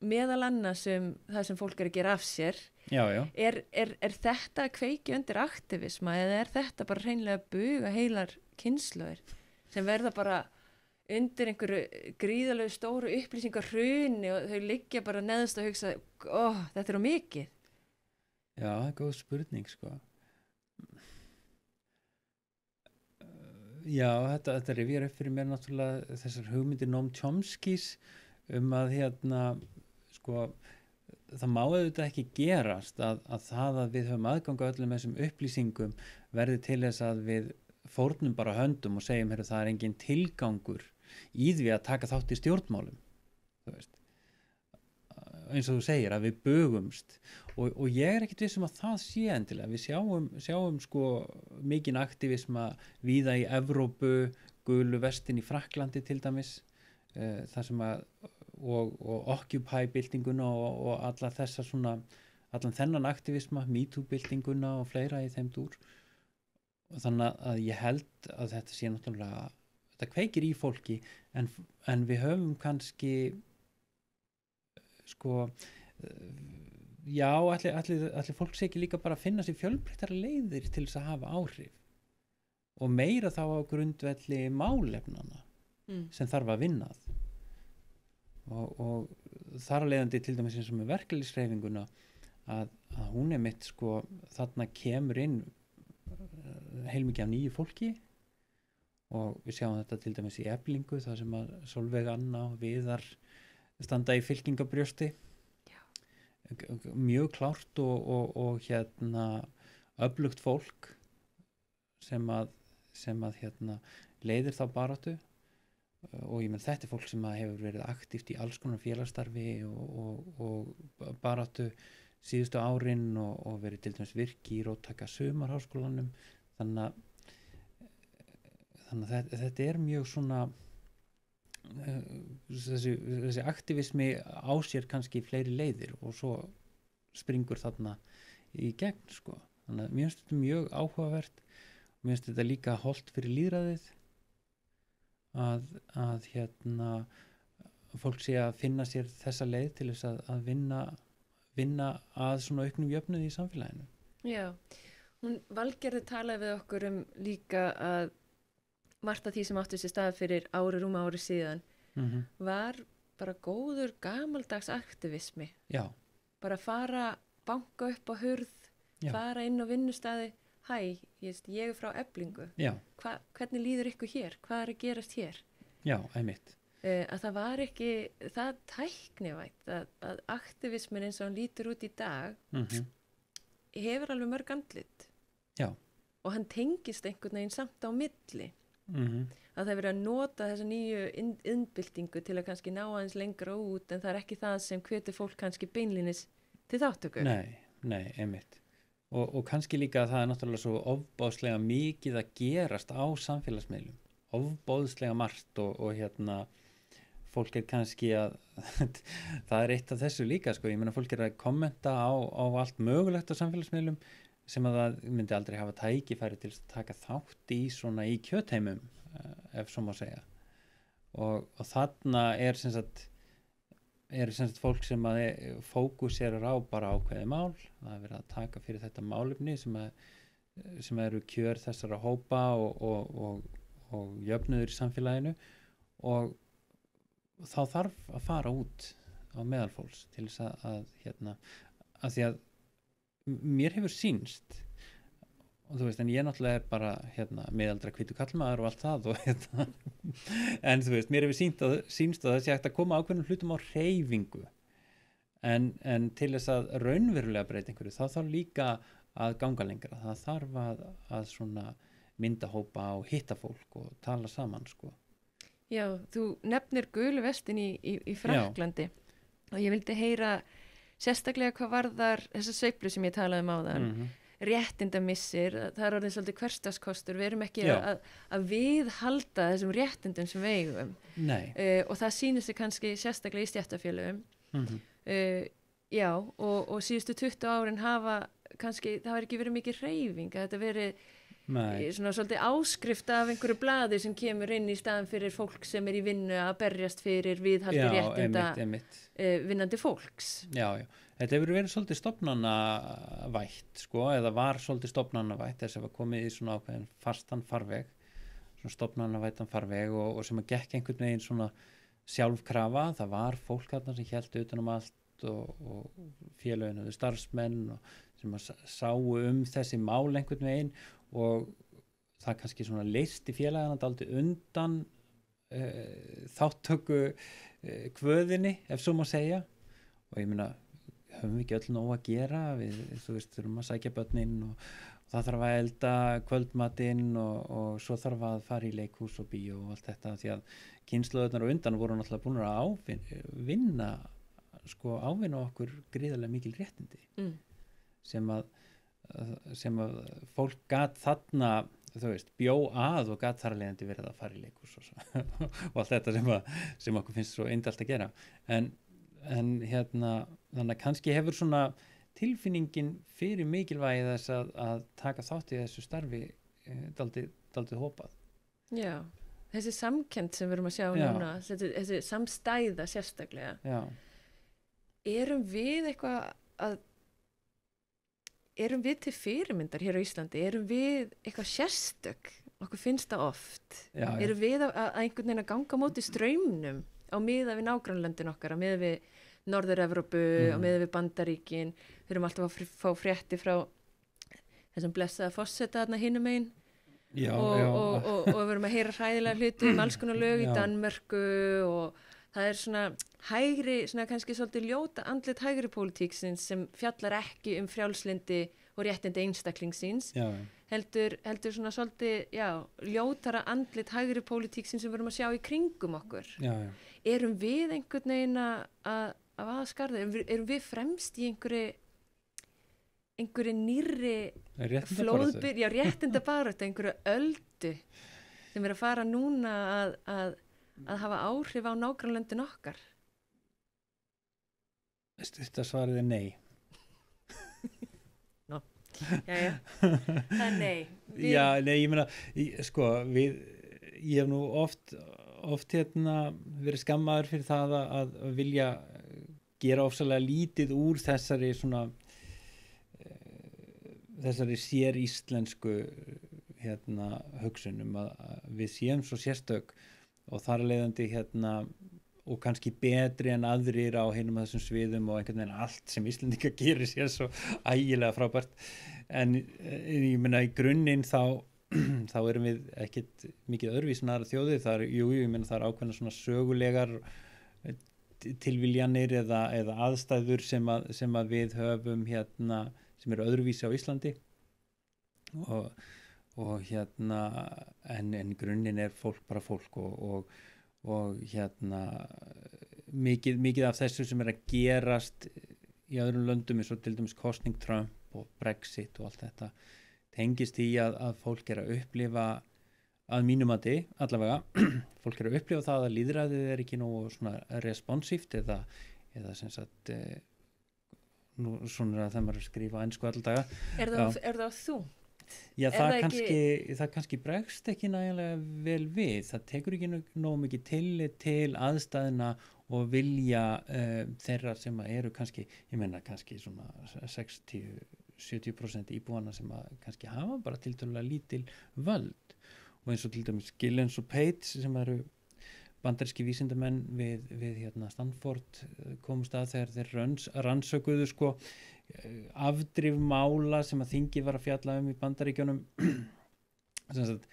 meðal annars það sem fólk er að gera af sér. Er þetta að kveikja undir aktivisma eða er þetta bara hreinlega að buga heilar kynslóðir sem verða bara undir einhverju gríðalegu stóru upplýsingarhruni og þau liggja bara neðst að hugsa, þetta er á mikið. Já, það er góð spurning sko. Já, þetta rifjar upp fyrir mér náttúrulega þessar hugmyndir Noam Chomskys að sko, það má auðvitað ekki gerast að það að við höfum aðgang á öllum þessum upplýsingum verði til þess að við fórnum bara höndum og segjum, það er engin tilgangur í því að taka þátt í stjórnmálum, þú veist. Eins og þú segir að við bugumst og ég er ekkert vissum að það sé endilega. Við sjáum sko mikinn aktivisma víða í Evrópu, gulu vestin í Frakklandi til dæmis, þar sem að og Occupy-byltinguna og allar þessar svona, allan þennan aktivisma, MeToo-byltinguna og fleira í þeim dúr. Og þannig að ég held að þetta sé náttúrulega, þetta kveikir í fólki en við höfum kannski sko já, allir fólk sé ekki líka bara að finna sér fjölbreyttara leiðir til þess að hafa áhrif og meira þá á grundvelli málefnana sem þarf að vinnað og þar að leiðandi til dæmis eins og með verkalýðshreyfinguna að hún er mitt sko, þarna kemur inn heilmikið af nýju fólki og við sjáum þetta til dæmis í Eflingu þar sem að Sólveig Anna og Viðar standa í fylkingabrjósti mjög klárt og öflugt fólk sem að leiðir þá baráttu og ég menn þetta fólk sem að hefur verið aktíft í alls konar félagsstarfi og baráttu síðustu árin og verið til dæmis virki í Róttaka sumarháskólanum þannig að þetta mjög svona þessi aktivismi á sér kannski fleiri leiðir og svo springur þarna í gegn sko. Þannig að mér finnst þetta mjög áhugavert og mér finnst þetta líka hollt fyrir lýðræðið að fólk sé að finna sér þessa leið til þess að vinna að svona auknum jöfnuði í samfélaginu. Já, hún Valgerður talaði við okkur líka að margt af því sem átti sér stað fyrir rúma ári síðan var bara góður gamaldags aktivismi. Já. Bara fara, banka upp á hurð, fara inn á vinnustæði, ég frá Eflingu. Já. Hvernig líður ykkur hér? Hvað að gerast hér? Já, einmitt. Að það var ekki það tæknivægt að aktivismin eins og hann lítur út í dag hefur alveg mörg andlit. Já. Og hann tengist einhvern veginn samt á milli. Að það verið að nota þessa nýju innbyltingu til að kannski ná aðeins lengra út en það ekki það sem hvetur fólk kannski beinlínis til þáttöku. Nei, einmitt. Og kannski líka að það náttúrulega svo ofbóðslega mikið að gerast á samfélagsmiðlum. Ofbóðslega margt og fólk kannski að það eitt af þessu líka sko. Ég meina fólk að kommenta á allt mögulegt á samfélagsmiðlum sem að það myndi aldrei hafa tækifæri til að taka þátt í svona í kjötheimum ef svo má segja og þarna sem sagt fólk sem að fókuserar á bara ákveðið mál það verið að taka fyrir þetta málefni sem eru kjör þessara hópa og jöfnuður í samfélaginu og þá þarf að fara út á meðalfólks til þess að því að mér hefur sýnst og þú veist, en ég náttúrulega bara miðaldra hvítu kallmaður og allt það og en þú veist, mér hefur sýnst að það sé hægt að koma ákveðnum hlutum á hreyfingu en til þess að raunverulega breyta einhverju, þá þarf líka að ganga lengra, það þarf að svona mynda hópa og hitta fólk og tala saman sko. Já, þú nefnir gulu vestin í Frakklandi og ég vildi heyra sérstaklega hvað varðar þessa sveiflu sem ég talaði áðan réttindamissir, það orðið svolítið hversdagskostur, við erum ekki að viðhalda þessum réttindum sem við eigum og það sýnir sig kannski sérstaklega í stéttarfélögum já og síðustu 20 árin hafa kannski, það var ekki verið mikið hreyfing, þetta verið svona svolítið áskrift af einhverju blaði sem kemur inn í staðan fyrir fólk sem í vinnu að berjast fyrir viðhaldi réttinda vinnandi fólks. Já, þetta hefur verið svolítið stofnanavætt sko, eða var svolítið stofnanavætt þess að var komið í svona ákveðin fastan farveg, svona stofnanavættan farveg og sem að gekk einhvern veginn svona sjálfkrafa, það var fólk þarna sem hélt utan allt og félögin og starfsmenn og sem að sáu þessi mál einhvern veginn og það kannski svona leysti félagana dálítið undan þáttöku kvöðinni ef svo má segja og ég meina höfum við ekki öll nóg að gera við þú veist þurfum að sækja börnin og það þarf að elda kvöldmatinn og svo þarf að fara í leikhús og bíó og allt þetta því að kynslóðurnar og undan voru náttúrulega búin að ávinna okkur gríðarlega mikil réttindi sem að fólk gat þarna þú veist, bjó að og gat þar leiðandi verið að fara í leikhús og allt þetta sem okkur finnst svo indalt að gera en þannig að kannski hefur svona tilfinningin fyrir mikilvægi þess að taka þátt í þessu starfi daldið hopað. Já, þessi samkennd sem við erum að sjá núna, þessi samstæða sérstaklega. Já. Erum við til fyrirmyndar hér á Íslandi? Erum við eitthvað sérstök? Okkur finnst það oft. Já. Erum við að einhvern veginn að ganga móti straumnum á miða við nágrannlöndin okkar, á miða við Norður-Evrópu, á miða við Bandaríkin? Við erum alltaf að fá frétti frá þessum blessaða forseta þarna hinum megin. Og við erum að heyra hræðilega hluti alls konar lög í Danmörku og það svona hægri, svona kannski svolítið ljóta andlit hægri pólitíksins sem fjallar ekki frjálslyndi og réttindi einstaklingsins, já, heldur svona svolítið, ljótara andlit hægri pólitíksins sem við erum að sjá í kringum okkur. já. Erum við einhvern veginn að aðskarða, erum við fremst í einhverju nýrri flóðbyr, réttindabaráttu, einhverju öldu sem að fara núna að hafa áhrif á nágrannlöndin okkar? Þetta svarið nei. Jæja, það nei. Já, nei, ég meina, sko, ég hef nú oft verið skammaður fyrir það að vilja gera ofsalega lítið úr þessari svona þessari sér íslensku hugsunum að við séum svo sérstök og þar leiðandi og kannski betri en aðrir á hinum þessum sviðum og einhvern veginn allt sem Íslendingar gerir sér svo ægilega frábært en ég meina í grunninn þá erum við ekkit mikið öðruvísi en aðra þjóðir, ég meina það er ákveðna svona sögulegar tilviljanir eða aðstæður sem að við höfum sem eru öðruvísi á Íslandi og en í grunninn er fólk bara fólk og mikið af þessu sem er að gerast í öðrum löndum eins og til dæmis kosning Trump og Brexit og allt þetta tengist í að fólk er að upplifa að mínum mati allavega fólk er að upplifa það að lýðræðið er ekki nógu svona responsíft eða sem sagt nú svona þegar maður skrifa ensku alldaga. Er það þú? Já, það kannski bregst ekki nægilega vel við. Það tekur ekki nógu mikið tillit til aðstæðina og vilja þeirra sem eru kannski, ég meina kannski svona 60-70% íbúana sem að kannski hafa bara tiltölulega lítil völd og eins og til dæmis Gillens og Page sem eru bandaríski vísindamenn við Stanford komust að þegar þeir rannsökuðu sko afdrif mála sem að þingi var að fjalla í Bandaríkjunum sem sagt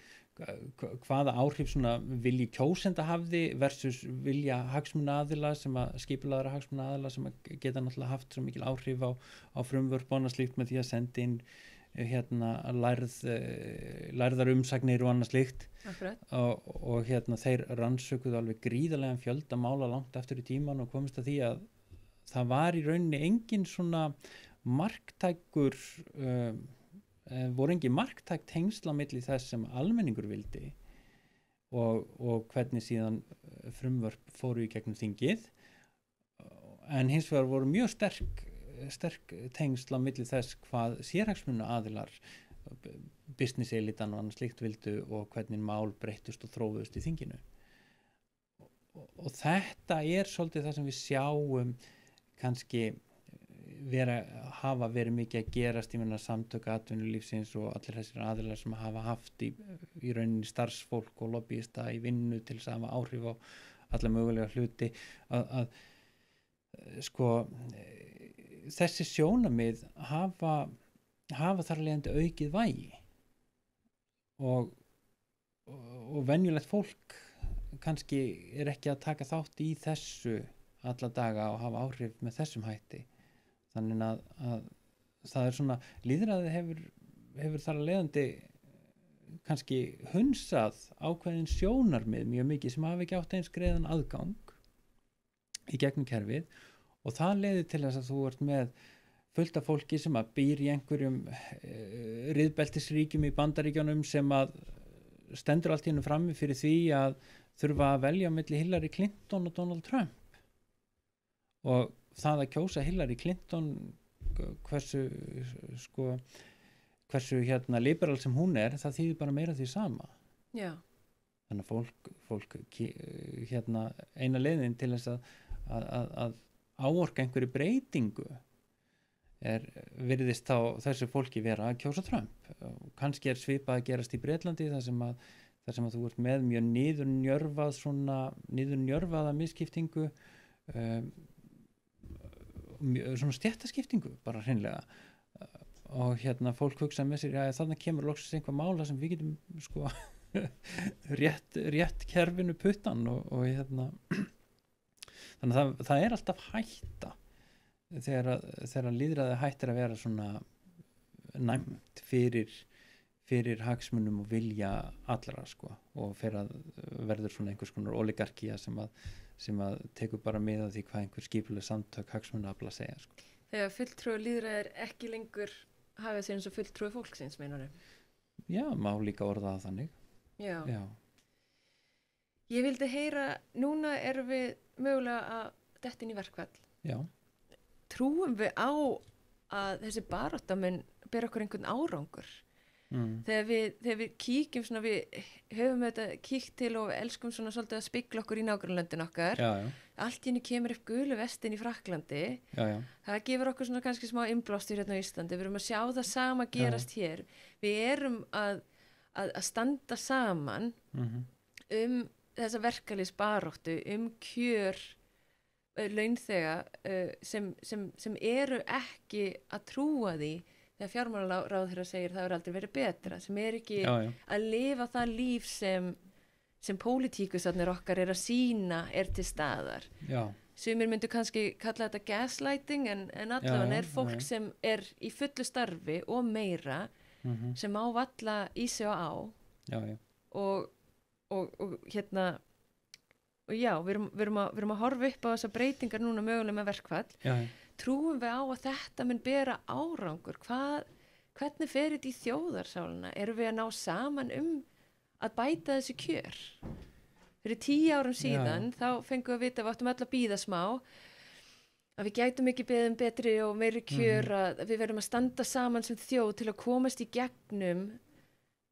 hvaða áhrif svona vilji kjósenda hafði versus vilja hagsmunaaðila sem að skipulagðra hagsmunaaðila sem að geta náttúrulega haft svo mikil áhrif á frumvörp og annað slíkt með því að senda inn lærðar umsagnir og annað slíkt og þeir rannsökuðu alveg gríðarlegan fjölda mála langt eftir í tíman og komist að því að það var í rauninni engin svona marktækur voru engin marktæk tengsla milli þess sem almenningur vildi og hvernig síðan frumvörp fóru í gegnum þingið en hins vegar voru mjög sterk tengsla milli þess hvað sérhagsmuna aðilar business elitan og annað slíkt vildu og hvernig mál breyttust og þrófuðust í þinginu og þetta er svolítið það sem við sjáum kannski hafa verið mikið að gerast, ég meina samtök atvinnulífsins og allir þessir aðilar sem hafa haft í rauninni starfsfólk og lobbyista í vinnu til þess að hafa áhrif á alla mögulega hluti að sko þessi sjónamið hafa þar leiðandi aukið vægi og venjulegt fólk kannski er ekki að taka þátt í þessu alla daga og hafa áhrif með þessum hætti þannig að það er svona lýðræði hefur þar að leiðandi kannski hunsað ákveðin sjónarmið mjög mikið sem hafa ekki átt eins greiðan aðgang í gegnum kerfið og það leiðir til þess að þú ert með fullt af fólki sem að býr í einhverjum riðbeltisríkjum í Bandaríkjunum sem að stendur allt í hennu frammi fyrir því að þurfa að velja milli Hillary Clinton og Donald Trump og það að kjósa Hillary Clinton hversu liberal sem hún er, það þýðir bara meira því sama. Já. Þannig að fólk eina leiðin til þess að áorka einhverju breytingu virðist þá þessu fólki vera að kjósa Trump. Kannski er svipað að gerast í Bretlandi þar sem að þú ert með mjög niðurnjörfaða misskiptingu svona stéttaskiptingu bara hreinlega og fólk hugsa með sér að þarna kemur loksins einhvað mála sem við getum sko rétt kerfinu puttan og þannig að það alltaf hætta þegar lýðræði hættir að vera svona næmt fyrir hagsmunum og vilja allra sko, og fyrir að verður svona einhvers konar oligarkía sem að tekur bara með af því hvað einhver skipuleg samtök hagsmunafla segja sko. Þegar fulltrúi lýðræðir ekki lengur hafa sig eins og fulltrúi fólksins, meinaru? Já, má líka orða það þannig. Já. Já. Ég vildi heyra, núna erum við mögulega að detta inn í verkfall. Já. Trúum við á að þessi barátta mun bera okkur einhvern árangur? Þegar við kíkjum svona, við höfum þetta kíkt til og við elskum svona svolítið að spegla okkur í nágrannlöndin okkar. Já. Allt í henni kemur upp gulu vestin í Frakklandi. Já. Það gefur okkur svona kannski smá innblástur hérna á Íslandi. Við erum að sjá það sama gerast hér. Við erum að standa saman þessa verkalýðsbaráttu, kjör launþega sem eru ekki að trúa því þegar fjármálaráðherra segir það hefur aldrei verið betra, sem ekki að lifa það líf sem pólitíkusarnir okkar er að sýna til staðar. Já. Sumir myndu kannski kalla þetta gaslighting en allavega er fólk sem er í fullu starfi og meira sem má valla í sig og á. Já. Og hérna og já, við erum að horfa upp á þessar breytingar núna mögulega með verkfall. Já. Trúum við á að þetta mun bera árangur? Hvernig fer þetta í þjóðarsálina? Erum við að ná saman að bæta þessi kjör? Fyrir 10 árum síðan þá fengum við að vita að við áttum öll að bíða smá, að við gætum ekki beðið betri og meiri kjör, að við verðum að standa saman sem þjóð til að komast í gegnum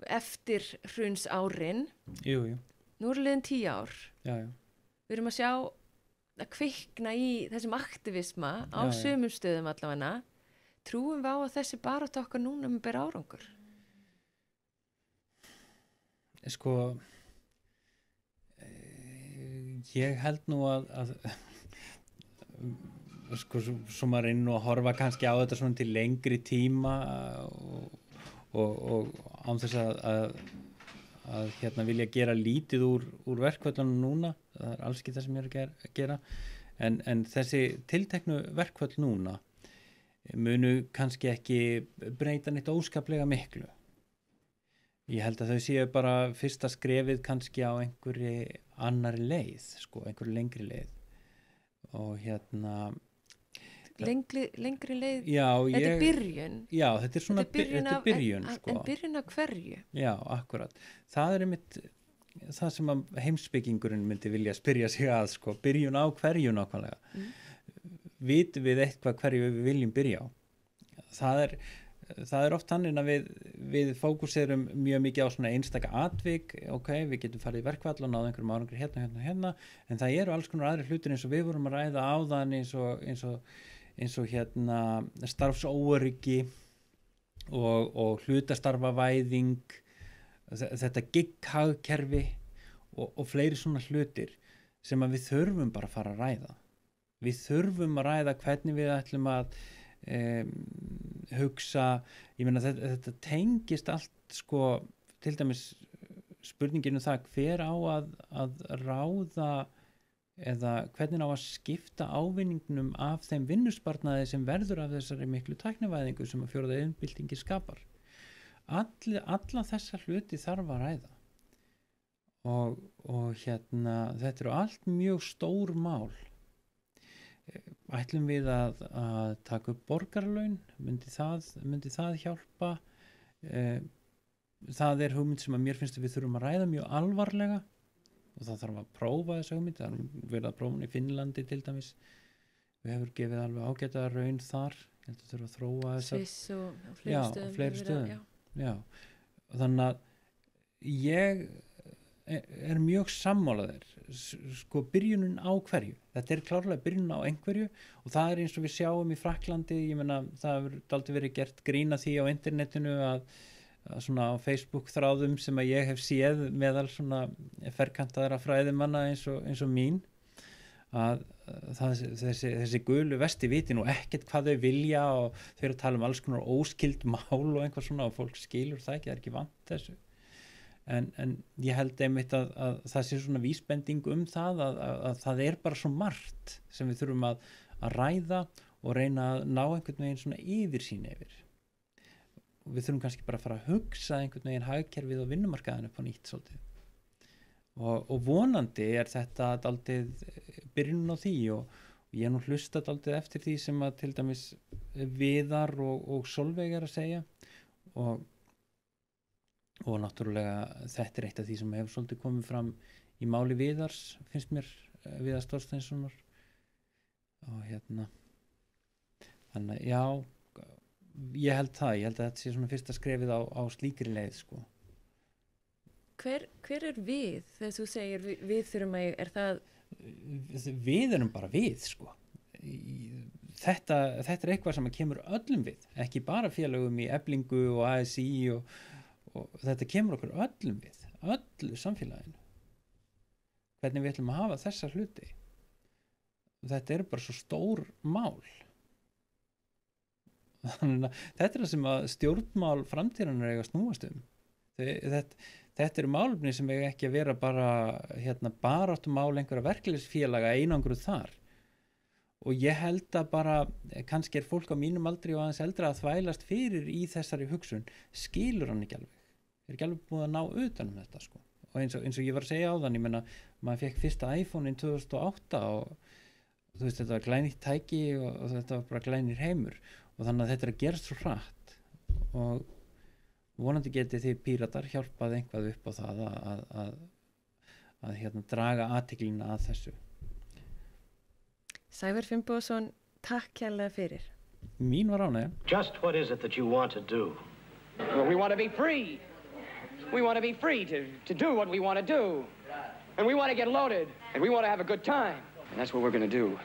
eftir hruns árin. Jú. Nú eru liðin 10 ár. Já. Við erum að sjá að kvikna í þessum aktivisma á sumum stöðum allavega. Trúum við á að þessi barátta okkar núna með bera árangur? Sko, ég held nú að sko, svo maður inn og horfa kannski á þetta svona til lengri tíma og án þess að hérna vilja gera lítið úr verkföllunum núna, það er alls ekki það sem ég er að gera, en þessi tilteknu verkföll núna munu kannski ekki breyta neitt óskaplega miklu. Ég held að þau séu bara fyrsta skrefið kannski á einhverju annari leið, sko, einhverju lengri leið. Og hérna lengri leið, já, þetta er byrjun. Já, þetta er svona byrjun, sko. En byrjun af hverju? Já, akkurat. Það er einmitt það sem að heimspekingurinn myndi vilja spyrja sig að, sko, byrjun á hverju nákvæmlega. Vitum við eitthvað hverju við viljum byrja á? Það er oft þannig að við fókuserum mjög mikið á svona einstaka atvik, við getum farið í verkfall og náðu einhverjum árangur hérna, en það eru alls konar aðrir hlutir eins og við vorum að ræða áðan eins og hérna starfsóöryggi og hlutastarfavæðing, þetta gigghagkerfi og fleiri svona hlutir sem að við þurfum bara að fara að ræða. Við þurfum að ræða hvernig við ætlum að hugsa, ég meina þetta tengist allt, sko, til dæmis spurninginu það hver á að ráða eða hvernig á að skipta ávinningnum af þeim vinnusparnaði sem verður af þessari miklu tæknivæðingu sem að fjórða iðnbyltingi skapar. Alla þessa hluti þarf að ræða og hérna þetta eru allt mjög stór mál. Ætlum við að taka upp borgarlaun, myndi það hjálpa? Það er hugmynd sem að mér finnst að við þurfum að ræða mjög alvarlega og það þarf að prófa þessa hugmynd. Það er verið að prófa í Finnlandi til dæmis. Við hefur gefið alveg ágæta raun þar. Ég held að þurfa að þróa þessar. Sviss og fleiri stöðum. Já. Og þannig að ég er mjög sammálaðir, sko, byrjunin á hverju. Þetta er klárlega byrjunin á einhverju og það er eins og við sjáum í Frakklandi, ég meina það hefur aldrei verið gert grín að því á internetinu að svona á Facebook þráðum sem að ég hef séð meðal svona ferkantaðra fræðimanna eins og mín að þessi gulu vesti viti nú ekkert hvað þau vilja og þau eru að tala alls konar óskild mál og einhvað svona og fólk skilur það ekki, það er ekki vant þessu. en ég held einmitt að það sé svona vísbending það að það bara svo margt sem við þurfum að ræða og reyna að ná einhvern veginn svona yfirsýn yfir. Og við þurfum kannski bara að fara að hugsa einhvern veginn hagkerfið og vinnumarkaðinu på nýtt svolítið. Og vonandi þetta daldið byrjun á því og ég nú hlusta daldið eftir því sem að til dæmis Viðar og Solveig að segja og náttúrulega þetta eitt af því sem hefur svolítið komið fram í máli Viðars, finnst mér, Viðars Þorsteinssonar og þannig já, ég held að þetta sé svona fyrsta skrefið á slíkri leið sko. Hver við þegar þú segir við þurfum að það? Við erum bara við sko. Þetta eitthvað sem kemur öllum við, ekki bara félögum í Eflingu og ASI og þetta kemur okkur öllum við, öllu samfélaginu. Hvernig við ætlum að hafa þessa hluti. Þetta bara svo stór mál. Þannig að þetta það sem að stjórnmál framtíðarinnar eiga að snúast Þetta málefni sem eiga ekki að vera bara baráttumál einhverja verkefnisfélaga einangruð þar. Og ég held að bara, kannski fólk á mínum aldri og aðeins eldra að þvælast fyrir í þessari hugsun, skilur hann ekki alveg. Ekki alveg búið að ná utan þetta sko. Og eins og ég var að segja áðan, ég meina, maður fekk fyrsta iPhone-in 2008 og þú veist, þetta var glænýtt tæki og þetta var bara glænir heimur. Og þannig að þetta að gerast svo hratt og vonandi getið þið Píratar hjálpað einhvað upp á það að draga athyglina að þessu. Sævar Finnbogason, takk kærlega fyrir. Mín var ánægja. Just what is it that you want to do? Well, we want to be free. We want to be free to do what we want to do. And we want to get loaded. And we want to have a good time. And that's what we're going to do.